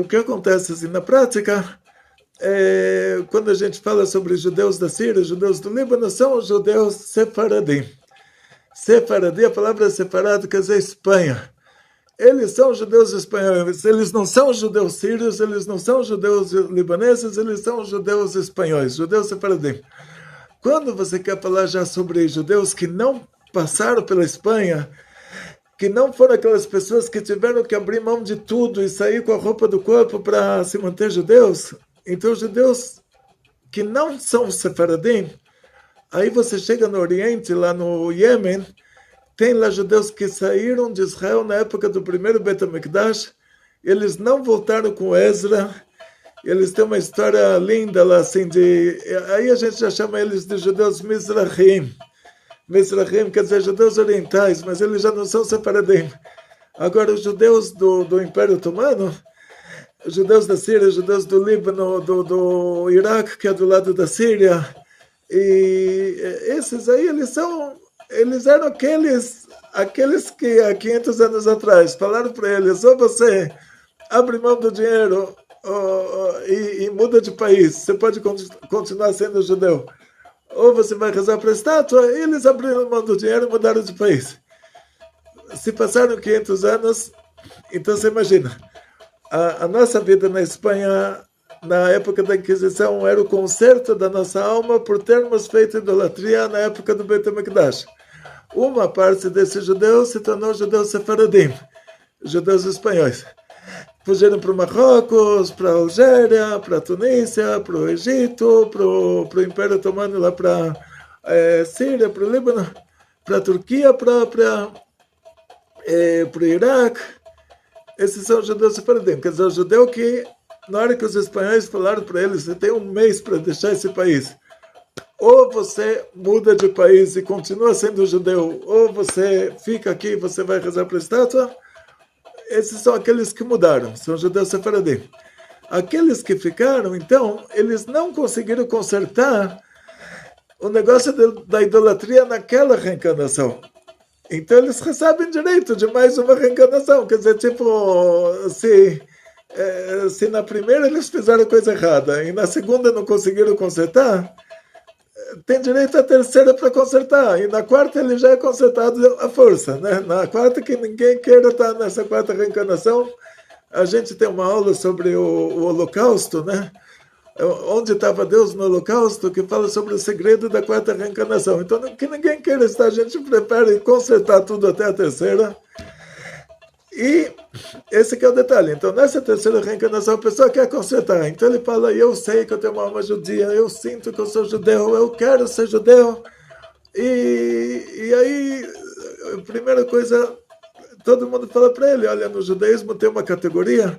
o que acontece assim, na prática, quando a gente fala sobre os judeus da Síria, os judeus do Líbano, são os judeus sefaradim. Sefaradim, a palavra sefarado quer dizer Espanha. Eles são judeus espanhóis, eles não são judeus sírios, eles não são judeus libaneses, eles são judeus espanhóis, judeus sefaradim. Quando você quer falar já sobre judeus que não passaram pela Espanha, que não foram aquelas pessoas que tiveram que abrir mão de tudo e sair com a roupa do corpo para se manter judeus, então judeus que não são sefaradim, aí você chega no Oriente, lá no Iêmen, tem lá judeus que saíram de Israel na época do primeiro Bet HaMikdash, eles não voltaram com Ezra, eles têm uma história linda lá, assim, aí a gente já chama eles de judeus Mizrahim. Mizrahim, quer dizer, judeus orientais, mas eles já não são separadim. Agora, os judeus do Império Otomano, os judeus da Síria, os judeus do Líbano, do Iraque, que é do lado da Síria, e esses aí, eles eram aqueles que há 500 anos atrás falaram para eles, ou você abre mão do dinheiro e muda de país, você pode continuar sendo judeu, ou você vai rezar para a estátua, e eles abriram mão do dinheiro e mudaram de país. Se passaram 500 anos, então você imagina, a nossa vida na Espanha, na época da Inquisição, era o conserto da nossa alma por termos feito idolatria na época do Beit HaMikdash. Uma parte desses judeus se tornou judeus sefaradim, judeus espanhóis. Fugiram para o Marrocos, para a Algéria, para a Tunísia, para o Egito, para o Império Otomano, lá para a Síria, para o Líbano, para a Turquia própria, para o Iraque. Esses são os judeus sefaradim. Quer dizer, o judeu que, na hora que os espanhóis falaram para eles, você tem um mês para deixar esse país. Ou você muda de país e continua sendo judeu, ou você fica aqui e você vai rezar para a estátua. Esses são aqueles que mudaram, são judeus sefaradim. Aqueles que ficaram, então, eles não conseguiram consertar o negócio da idolatria naquela reencarnação. Então eles recebem direito de mais uma reencarnação. Quer dizer, tipo, se na primeira eles fizeram coisa errada e na segunda não conseguiram consertar, tem direito à terceira para consertar, e na quarta ele já é consertado à força, né? Na quarta, que ninguém queira estar nessa quarta reencarnação. A gente tem uma aula sobre o Holocausto, né? Onde estava Deus no Holocausto, que fala sobre o segredo da quarta reencarnação. Então, que ninguém queira estar, a gente prepara e consertar tudo até a terceira. E esse que é o detalhe. Então, nessa terceira reencarnação, a pessoa quer consertar. Então, ele fala, eu sei que eu tenho uma alma judia, eu sinto que eu sou judeu, eu quero ser judeu. E aí, a primeira coisa, todo mundo fala para ele, olha, no judaísmo tem uma categoria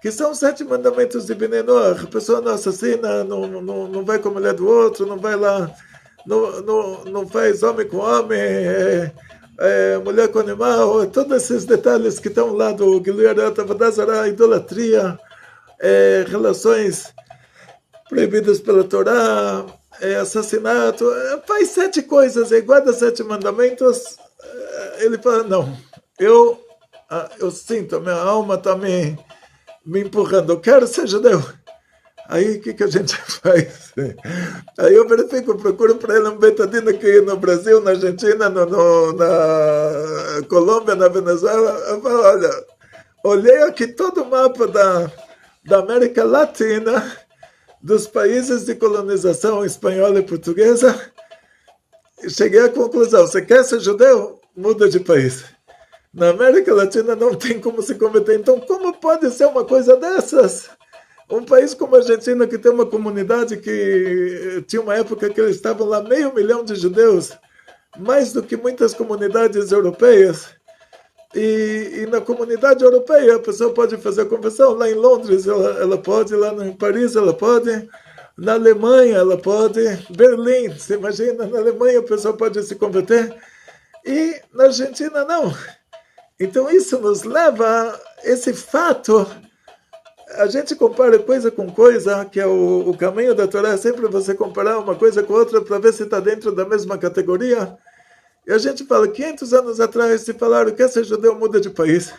que são os 7 mandamentos de Bnei Noach. A pessoa não assassina, não vai com a mulher do outro, não vai lá, não faz homem com homem, mulher com animal, todos esses detalhes que estão lá do Gilui Arayot Avodah Zarah, idolatria, relações proibidas pela Torá, assassinato, faz 7 coisas, guarda 7 mandamentos. Ele fala, não, eu sinto, a minha alma está me empurrando, eu quero ser judeu. Aí o que a gente faz? Aí eu verifico, procuro para ele um betadino aqui no Brasil, na Argentina, na Colômbia, na Venezuela. Eu falo, olha, olhei aqui todo o mapa da América Latina, dos países de colonização espanhola e portuguesa, e cheguei à conclusão, você quer ser judeu? Muda de país. Na América Latina não tem como se converter. Então, como pode ser uma coisa dessas? Um país como a Argentina, que tem uma comunidade que tinha uma época que eles estavam lá 500 mil de judeus, mais do que muitas comunidades europeias. E na comunidade europeia a pessoa pode fazer conversão. Lá em Londres ela pode, lá em Paris ela pode, na Alemanha ela pode, Berlim, você imagina, na Alemanha a pessoa pode se converter, e na Argentina não. Então isso nos leva a esse fato. A gente compara coisa com coisa, que é o caminho da Torá, é sempre você comparar uma coisa com outra para ver se está dentro da mesma categoria. E a gente fala, 500 anos atrás se falaram, quer ser judeu, muda de país.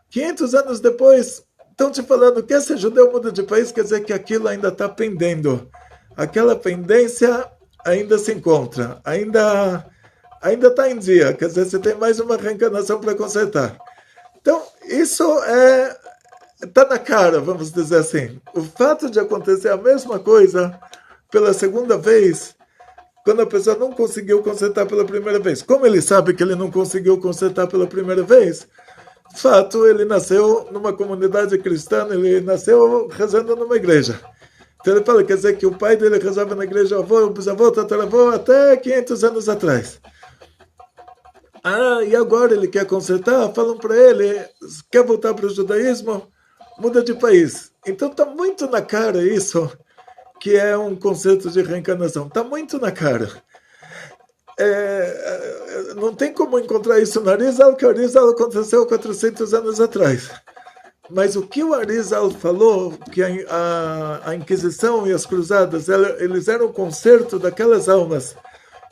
500 anos depois, estão te falando, quer ser judeu, muda de país, quer dizer que aquilo ainda está pendendo. Aquela pendência ainda se encontra, ainda está em dia, quer dizer, você tem mais uma reencarnação para consertar. Então, isso está na cara, vamos dizer assim. O fato de acontecer a mesma coisa pela segunda vez, quando a pessoa não conseguiu consertar pela primeira vez. Como ele sabe que ele não conseguiu consertar pela primeira vez? Fato, ele nasceu numa comunidade cristã, ele nasceu rezando numa igreja. Então ele fala, quer dizer que o pai dele rezava na igreja, o avô, o bisavô, tataravô, até 500 anos atrás. E agora ele quer consertar? Falam para ele, quer voltar para o judaísmo? Muda de país. Então está muito na cara isso, que é um conceito de reencarnação. Está muito na cara. não tem como encontrar isso no Arizal, que o Arizal aconteceu 400 anos atrás. Mas o que o Arizal falou, que a Inquisição e as Cruzadas, eles eram o conserto daquelas almas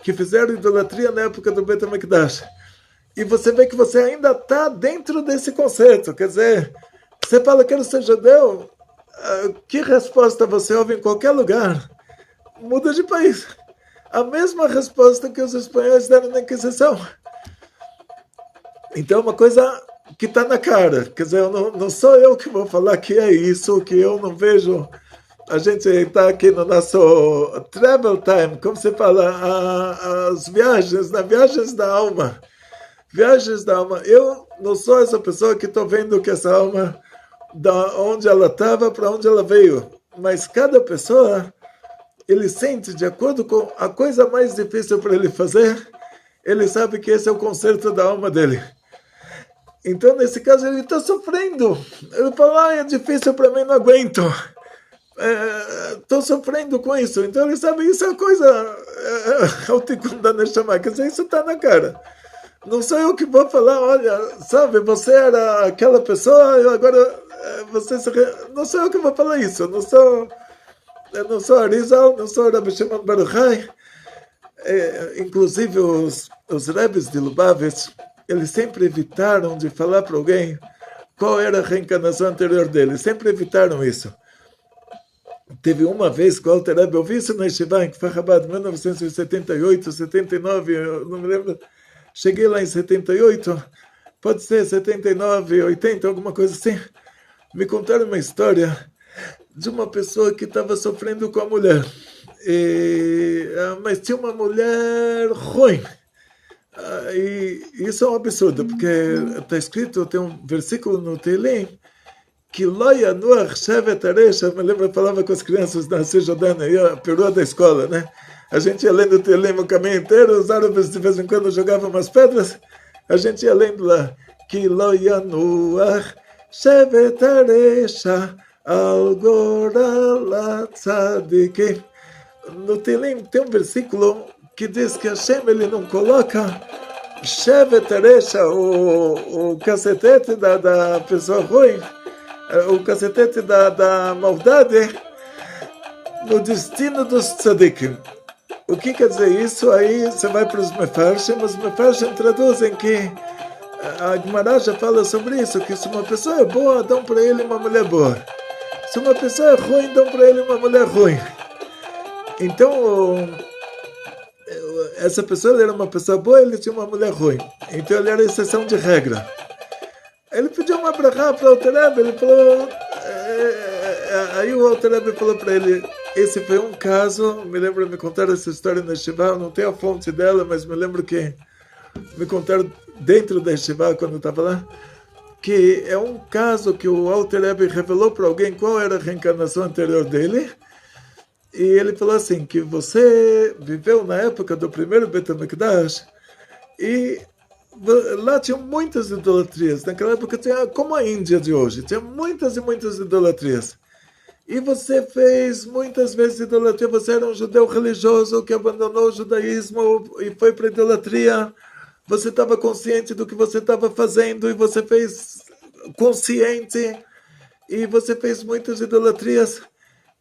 que fizeram idolatria na época do Bet HaMikdash. E você vê que você ainda está dentro desse conserto. Quer dizer, você fala que quero ser judeu, que resposta você ouve em qualquer lugar? Muda de país. A mesma resposta que os espanhóis deram na Inquisição. Então, uma coisa que está na cara. Quer dizer, não sou eu que vou falar que é isso, que eu não vejo. A gente está aqui no nosso travel time, como se fala, as viagens, viagens da alma. Viagens da alma. Eu não sou essa pessoa que estou vendo que essa alma, da onde ela estava para onde ela veio. Mas cada pessoa, ele sente de acordo com a coisa mais difícil para ele fazer, ele sabe que esse é o conserto da alma dele. Então, nesse caso, ele está sofrendo. Ele fala, é difícil para mim, não aguento. Estou sofrendo com isso. Então, ele sabe, isso é a coisa autocondana chamar. Quer dizer, isso está na cara. Não sou eu que vou falar, olha, sabe, você era aquela pessoa, eu agora você se... Não sou eu que vou falar isso. Eu não sou Arizal, não sou Rabbi Shimon Bar Yochai. Inclusive, os rebes de Lubavitch, eles sempre evitaram de falar para alguém qual era a reencarnação anterior dele. Sempre evitaram isso. Teve uma vez que o Alter Rebbe, eu vi isso na Yeshiva, em Kfar Chabad, em 1978, 79, eu não me lembro. Cheguei lá em 78, pode ser 79, 80, alguma coisa assim. Me contaram uma história de uma pessoa que estava sofrendo com a mulher. Mas tinha uma mulher ruim. E isso é um absurdo, porque está escrito, tem um versículo no Teilim, que Lo Yanuach Shevet Aresh, eu me lembro, eu falava com as crianças na Cisjordânia, a perua da escola, né? A gente ia lendo o Teilim o caminho inteiro, os árabes de vez em quando jogavam umas pedras, a gente ia lendo lá, que Lo Yanuach Shevet Aresh Al Gorala Tzadikim. No Teilim tem um versículo que diz que Hashem, ele não coloca Shevet Aresha, o cacetete da pessoa ruim, o cacetete da maldade, no destino dos tzadikim. O que quer dizer isso? Aí você vai para os Mefarshim traduzem que a Gemara já fala sobre isso, que se uma pessoa é boa, dão para ele uma mulher boa. Se uma pessoa é ruim, dão para ele uma mulher ruim. Então, essa pessoa, ele era uma pessoa boa, ele tinha uma mulher ruim. Então ele era exceção de regra. Ele pediu uma brachá para o Alter Rebbe, ele falou... Aí o Alter Rebbe falou para ele, esse foi um caso, me lembro, me contaram essa história na Yeshiva, não tenho a fonte dela, mas me lembro que me contaram dentro da Yeshiva, quando eu estava lá, que é um caso que o Alter Rebbe revelou para alguém qual era a reencarnação anterior dele. E ele falou assim, que você viveu na época do primeiro Bet HaMikdash e lá tinha muitas idolatrias. Naquela época tinha, como a Índia de hoje, tinha muitas e muitas idolatrias. E você fez muitas vezes idolatria, você era um judeu religioso que abandonou o judaísmo e foi para a idolatria. Você estava consciente do que você estava fazendo e você fez consciente e você fez muitas idolatrias.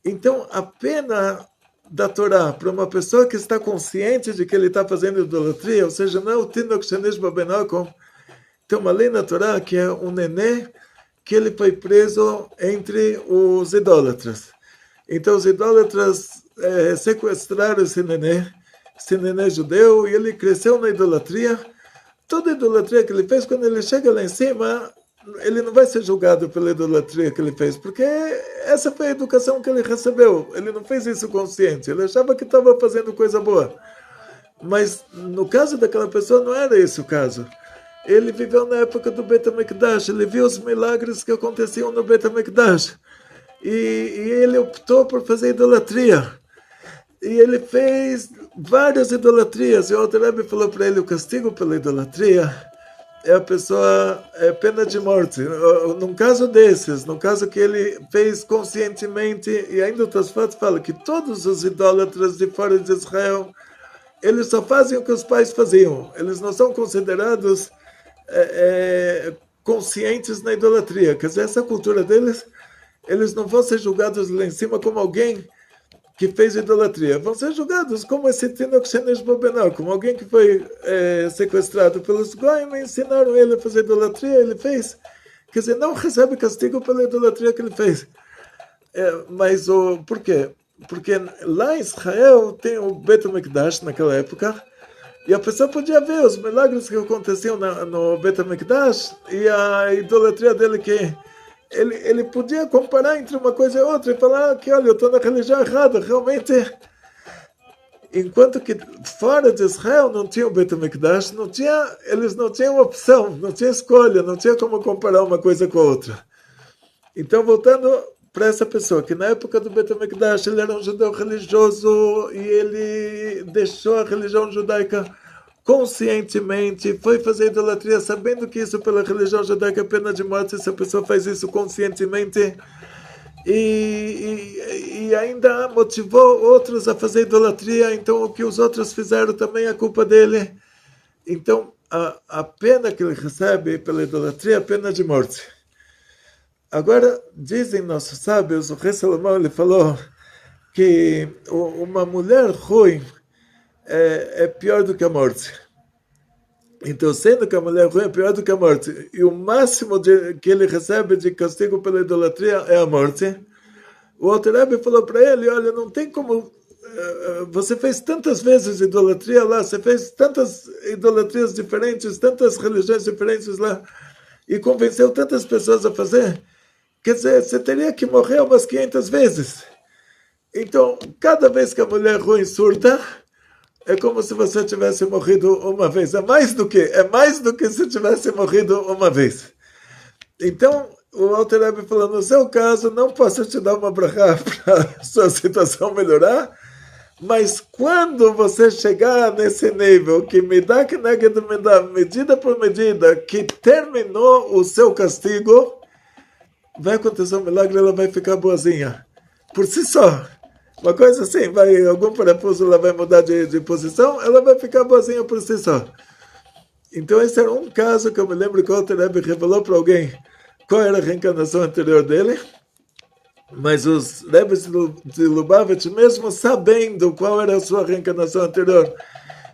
Então, a pena da Torá para uma pessoa que está consciente de que ele está fazendo idolatria, ou seja, não é o Tinok Shenish Babenokom, tem uma lei na Torá que é um nenê que ele foi preso entre os idólatras. Então, os idólatras sequestraram esse nenê judeu, e ele cresceu na idolatria. Toda idolatria que ele fez, quando ele chega lá em cima, ele não vai ser julgado pela idolatria que ele fez, porque essa foi a educação que ele recebeu. Ele não fez isso consciente, ele achava que estava fazendo coisa boa. Mas no caso daquela pessoa não era esse o caso. Ele viveu na época do Bet HaMikdash, ele viu os milagres que aconteciam no Bet HaMikdash. E ele optou por fazer idolatria. E ele fez várias idolatrias. E o Alter Rebbe falou para ele, o castigo pela idolatria é a pessoa, é pena de morte. Num caso desses, no caso que ele fez conscientemente, e ainda o Tosfot fala que todos os idólatras de fora de Israel, eles só fazem o que os pais faziam. Eles não são considerados conscientes na idolatria. Quer dizer, essa cultura deles, eles não vão ser julgados lá em cima como alguém que fez idolatria. Vão ser julgados como esse Tinoch Shenesh Bobenal, como alguém que foi sequestrado pelos Goyim e ensinaram ele a fazer idolatria, ele fez. Quer dizer, não recebe castigo pela idolatria que ele fez. Mas por quê? Porque lá em Israel tem o Bet HaMikdash naquela época, e a pessoa podia ver os milagres que aconteciam no Bet HaMikdash e a idolatria dele, que ele podia comparar entre uma coisa e outra e falar que, olha, eu estou na religião errada, realmente. Enquanto que fora de Israel não tinha o Bet HaMikdash, eles não tinham opção, não tinha escolha, não tinha como comparar uma coisa com a outra. Então, voltando para essa pessoa, que na época do Bet HaMikdash ele era um judeu religioso e ele deixou a religião judaica conscientemente, foi fazer idolatria sabendo que isso pela religião judaica é pena de morte se a pessoa faz isso conscientemente, e ainda motivou outros a fazer idolatria, então o que os outros fizeram também é culpa dele. Então a pena que ele recebe pela idolatria é a pena de morte. Agora, dizem nossos sábios, o rei Salomão ele falou que uma mulher ruim é pior do que a morte. Então, sendo que a mulher ruim é pior do que a morte, e o máximo que ele recebe de castigo pela idolatria é a morte, o Alter Rebbe falou para ele, olha, não tem como, você fez tantas vezes idolatria lá, você fez tantas idolatrias diferentes, tantas religiões diferentes lá, e convenceu tantas pessoas a fazer, quer dizer, você teria que morrer umas 500 vezes. Então, cada vez que a mulher ruim surta, é como se você tivesse morrido uma vez. É mais do que se tivesse morrido uma vez. Então, o Alter Rebbe falou, no seu caso, não posso te dar uma brachá para a sua situação melhorar, mas quando você chegar nesse nível, que medida por medida, que terminou o seu castigo, vai acontecer um milagre, ela vai ficar boazinha. Por si só. Uma coisa assim, algum parafuso ela vai mudar de posição, ela vai ficar boazinha por si só. Então esse era um caso que eu me lembro que o Alter Rebbe revelou para alguém qual era a reencarnação anterior dele, mas os Rebbes de Lubavitch, mesmo sabendo qual era a sua reencarnação anterior,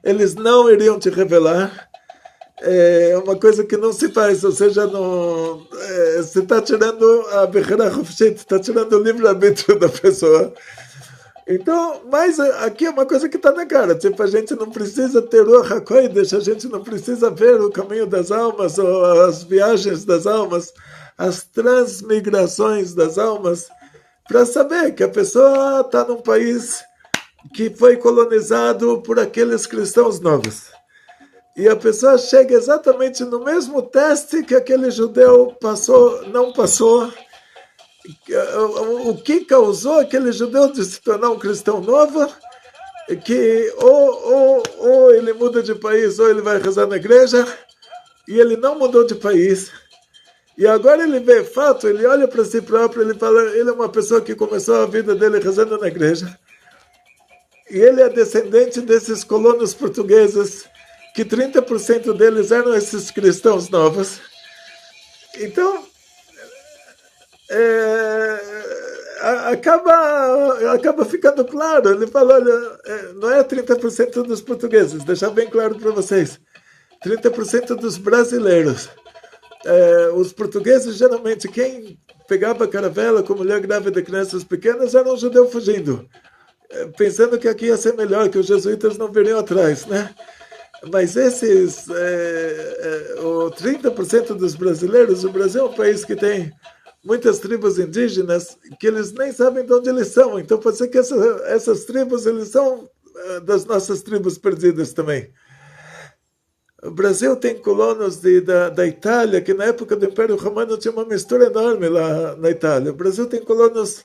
eles não iriam te revelar. É uma coisa que não se faz, ou seja, você está tirando a Bechira Hofshit, está tirando o livre-arbítrio da pessoa. Então, mas aqui é uma coisa que está na cara, tipo, a gente não precisa ter o HaKodesh, a gente não precisa ver o caminho das almas, ou as viagens das almas, as transmigrações das almas, para saber que a pessoa está num país que foi colonizado por aqueles cristãos novos. E a pessoa chega exatamente no mesmo teste que aquele judeu não passou. O que causou aquele judeu de se tornar um cristão novo? Que ou ele muda de país, ou ele vai rezar na igreja, e ele não mudou de país. E agora ele vê fato, ele olha para si próprio, ele fala, ele é uma pessoa que começou a vida dele rezando na igreja. E ele é descendente desses colonos portugueses, que 30% deles eram esses cristãos novos. Então, acaba ficando claro. Ele fala, olha, não é 30% dos portugueses, deixar bem claro para vocês. 30% dos brasileiros. Os portugueses, geralmente, quem pegava caravela com mulher grávida e crianças pequenas era um judeu fugindo, pensando que aqui ia ser melhor, que os jesuítas não viriam atrás, né? Mas o 30% dos brasileiros, o Brasil é um país que tem muitas tribos indígenas que eles nem sabem de onde eles são. Então pode ser que essas tribos, eles são das nossas tribos perdidas também. O Brasil tem colonos da Itália, que na época do Império Romano tinha uma mistura enorme lá na Itália. O Brasil tem colonos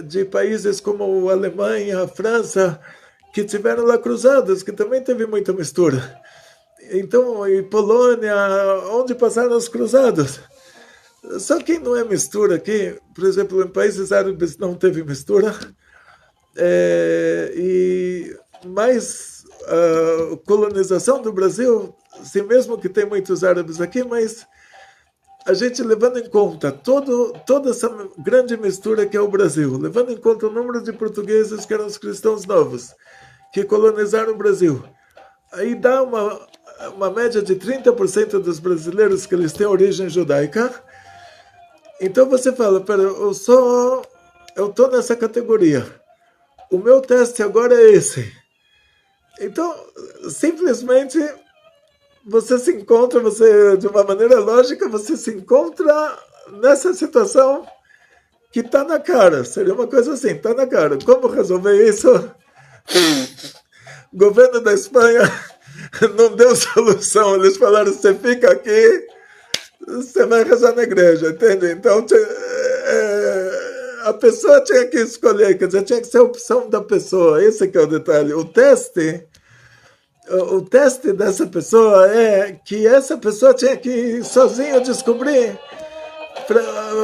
de países como a Alemanha, a França, que tiveram lá cruzadas, que também teve muita mistura. Então, em Polônia, onde passaram os cruzados. Só que não é mistura aqui, por exemplo, em países árabes não teve mistura. mais colonização do Brasil, assim mesmo que tem muitos árabes aqui, mas a gente levando em conta toda essa grande mistura que é o Brasil, levando em conta o número de portugueses que eram os cristãos novos, que colonizaram o Brasil, aí dá uma média de 30% dos brasileiros que eles têm origem judaica. Então você fala, pera, eu estou nessa categoria, o meu teste agora é esse. Então, simplesmente você se encontra, de uma maneira lógica, você se encontra nessa situação que está na cara. Seria uma coisa assim, está na cara. Como resolver isso? O governo da Espanha não deu solução. Eles falaram, você fica aqui, você vai rezar na igreja, entende? Então, a pessoa tinha que escolher, quer dizer, tinha que ser a opção da pessoa. Esse que é o detalhe. O teste dessa pessoa é que essa pessoa tinha que sozinho descobrir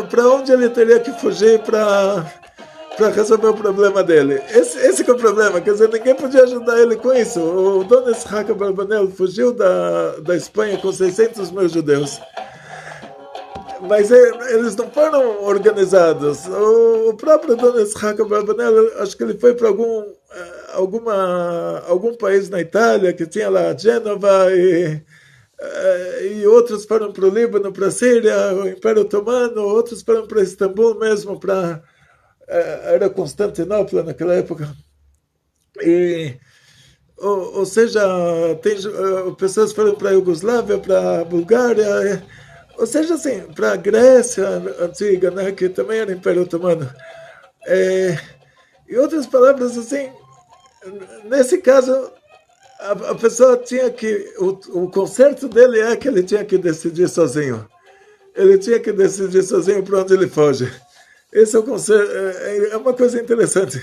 para onde ele teria que fugir para resolver o problema dele. Esse que é o problema, quer dizer, ninguém podia ajudar ele com isso. O Dom Isaac Abravanel fugiu da Espanha com 600 mil judeus, mas eles não foram organizados. O próprio Dom Isaac Abravanel, acho que ele foi para algum país na Itália, que tinha lá Gênova, e outros foram para o Líbano, para a Síria, o Império Otomano, outros foram para Istambul mesmo, era Constantinopla naquela época. Ou seja, pessoas foram para a Iugoslávia, para a Bulgária, ou seja, assim, para a Grécia antiga, né, que também era Império Otomano. Em outras palavras, assim, nesse caso, a pessoa tinha que... O conserto dele é que ele tinha que decidir sozinho. Ele tinha que decidir sozinho para onde ele foge. Esse é o conserto. É uma coisa interessante.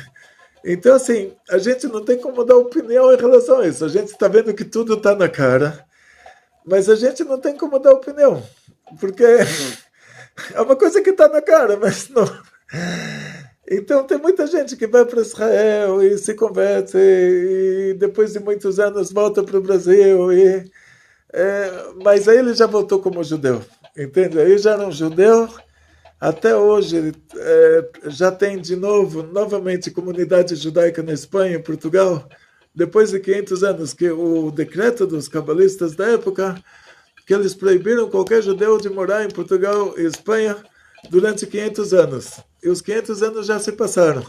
Então, assim, a gente não tem como dar opinião em relação a isso. A gente está vendo que tudo está na cara, mas a gente não tem como dar opinião. Porque é uma coisa que está na cara, mas não... Então tem muita gente que vai para Israel e se converte e depois de muitos anos volta para o Brasil, mas aí ele já voltou como judeu, entende? Aí já era um judeu, até hoje já tem novamente comunidade judaica na Espanha, em Portugal, depois de 500 anos, que o decreto dos cabalistas da época, que eles proibiram qualquer judeu de morar em Portugal e Espanha durante 500 anos. E os 500 anos já se passaram.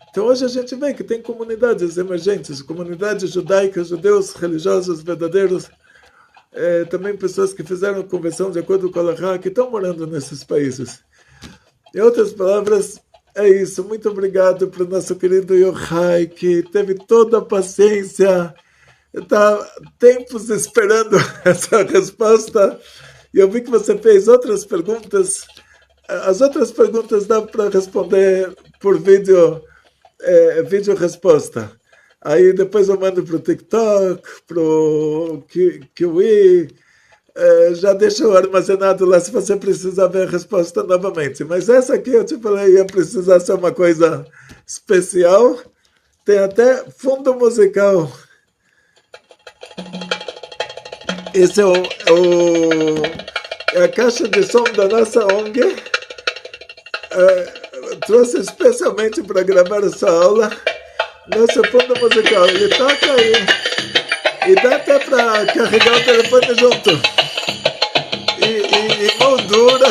Então hoje a gente vê que tem comunidades emergentes, comunidades judaicas, judeus religiosos verdadeiros, também pessoas que fizeram conversão de acordo com a Allahá, que estão morando nesses países. Em outras palavras, é isso. Muito obrigado para o nosso querido Yochai, que teve toda a paciência, está tempos esperando essa resposta. E eu vi que você fez outras perguntas. As outras perguntas dá para responder por vídeo resposta. Aí depois eu mando para o TikTok, para o Kiwi, já deixo armazenado lá se você precisar ver a resposta novamente. Mas essa aqui eu te falei, ia precisar ser uma coisa especial. Tem até fundo musical. Esse é a caixa de som da nossa ONG. Trouxe especialmente para gravar essa aula. Nosso fundo musical. Ele toca aí. E dá até para carregar o telefone junto. E moldura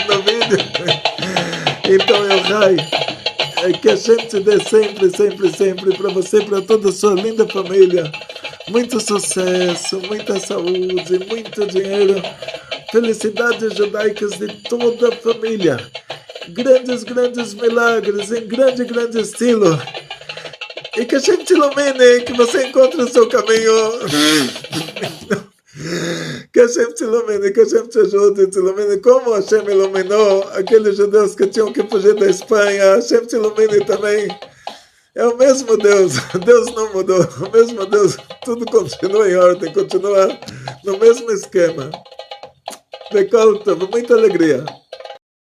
no vídeo. Então, Yochai, que a gente dê sempre para você, para toda a sua linda família. Muito sucesso, muita saúde, muito dinheiro, felicidades judaicas de toda a família, grandes milagres em grande estilo, e que a gente ilumine, que você encontre o seu caminho, que a gente ilumine, que a gente ajude, te ilumine, como a Hashem iluminou aqueles judeus que tinham que fugir da Espanha. A gente ilumine também. É o mesmo Deus, Deus não mudou, o mesmo Deus, tudo continua em ordem, continua no mesmo esquema. Recolta, muita alegria.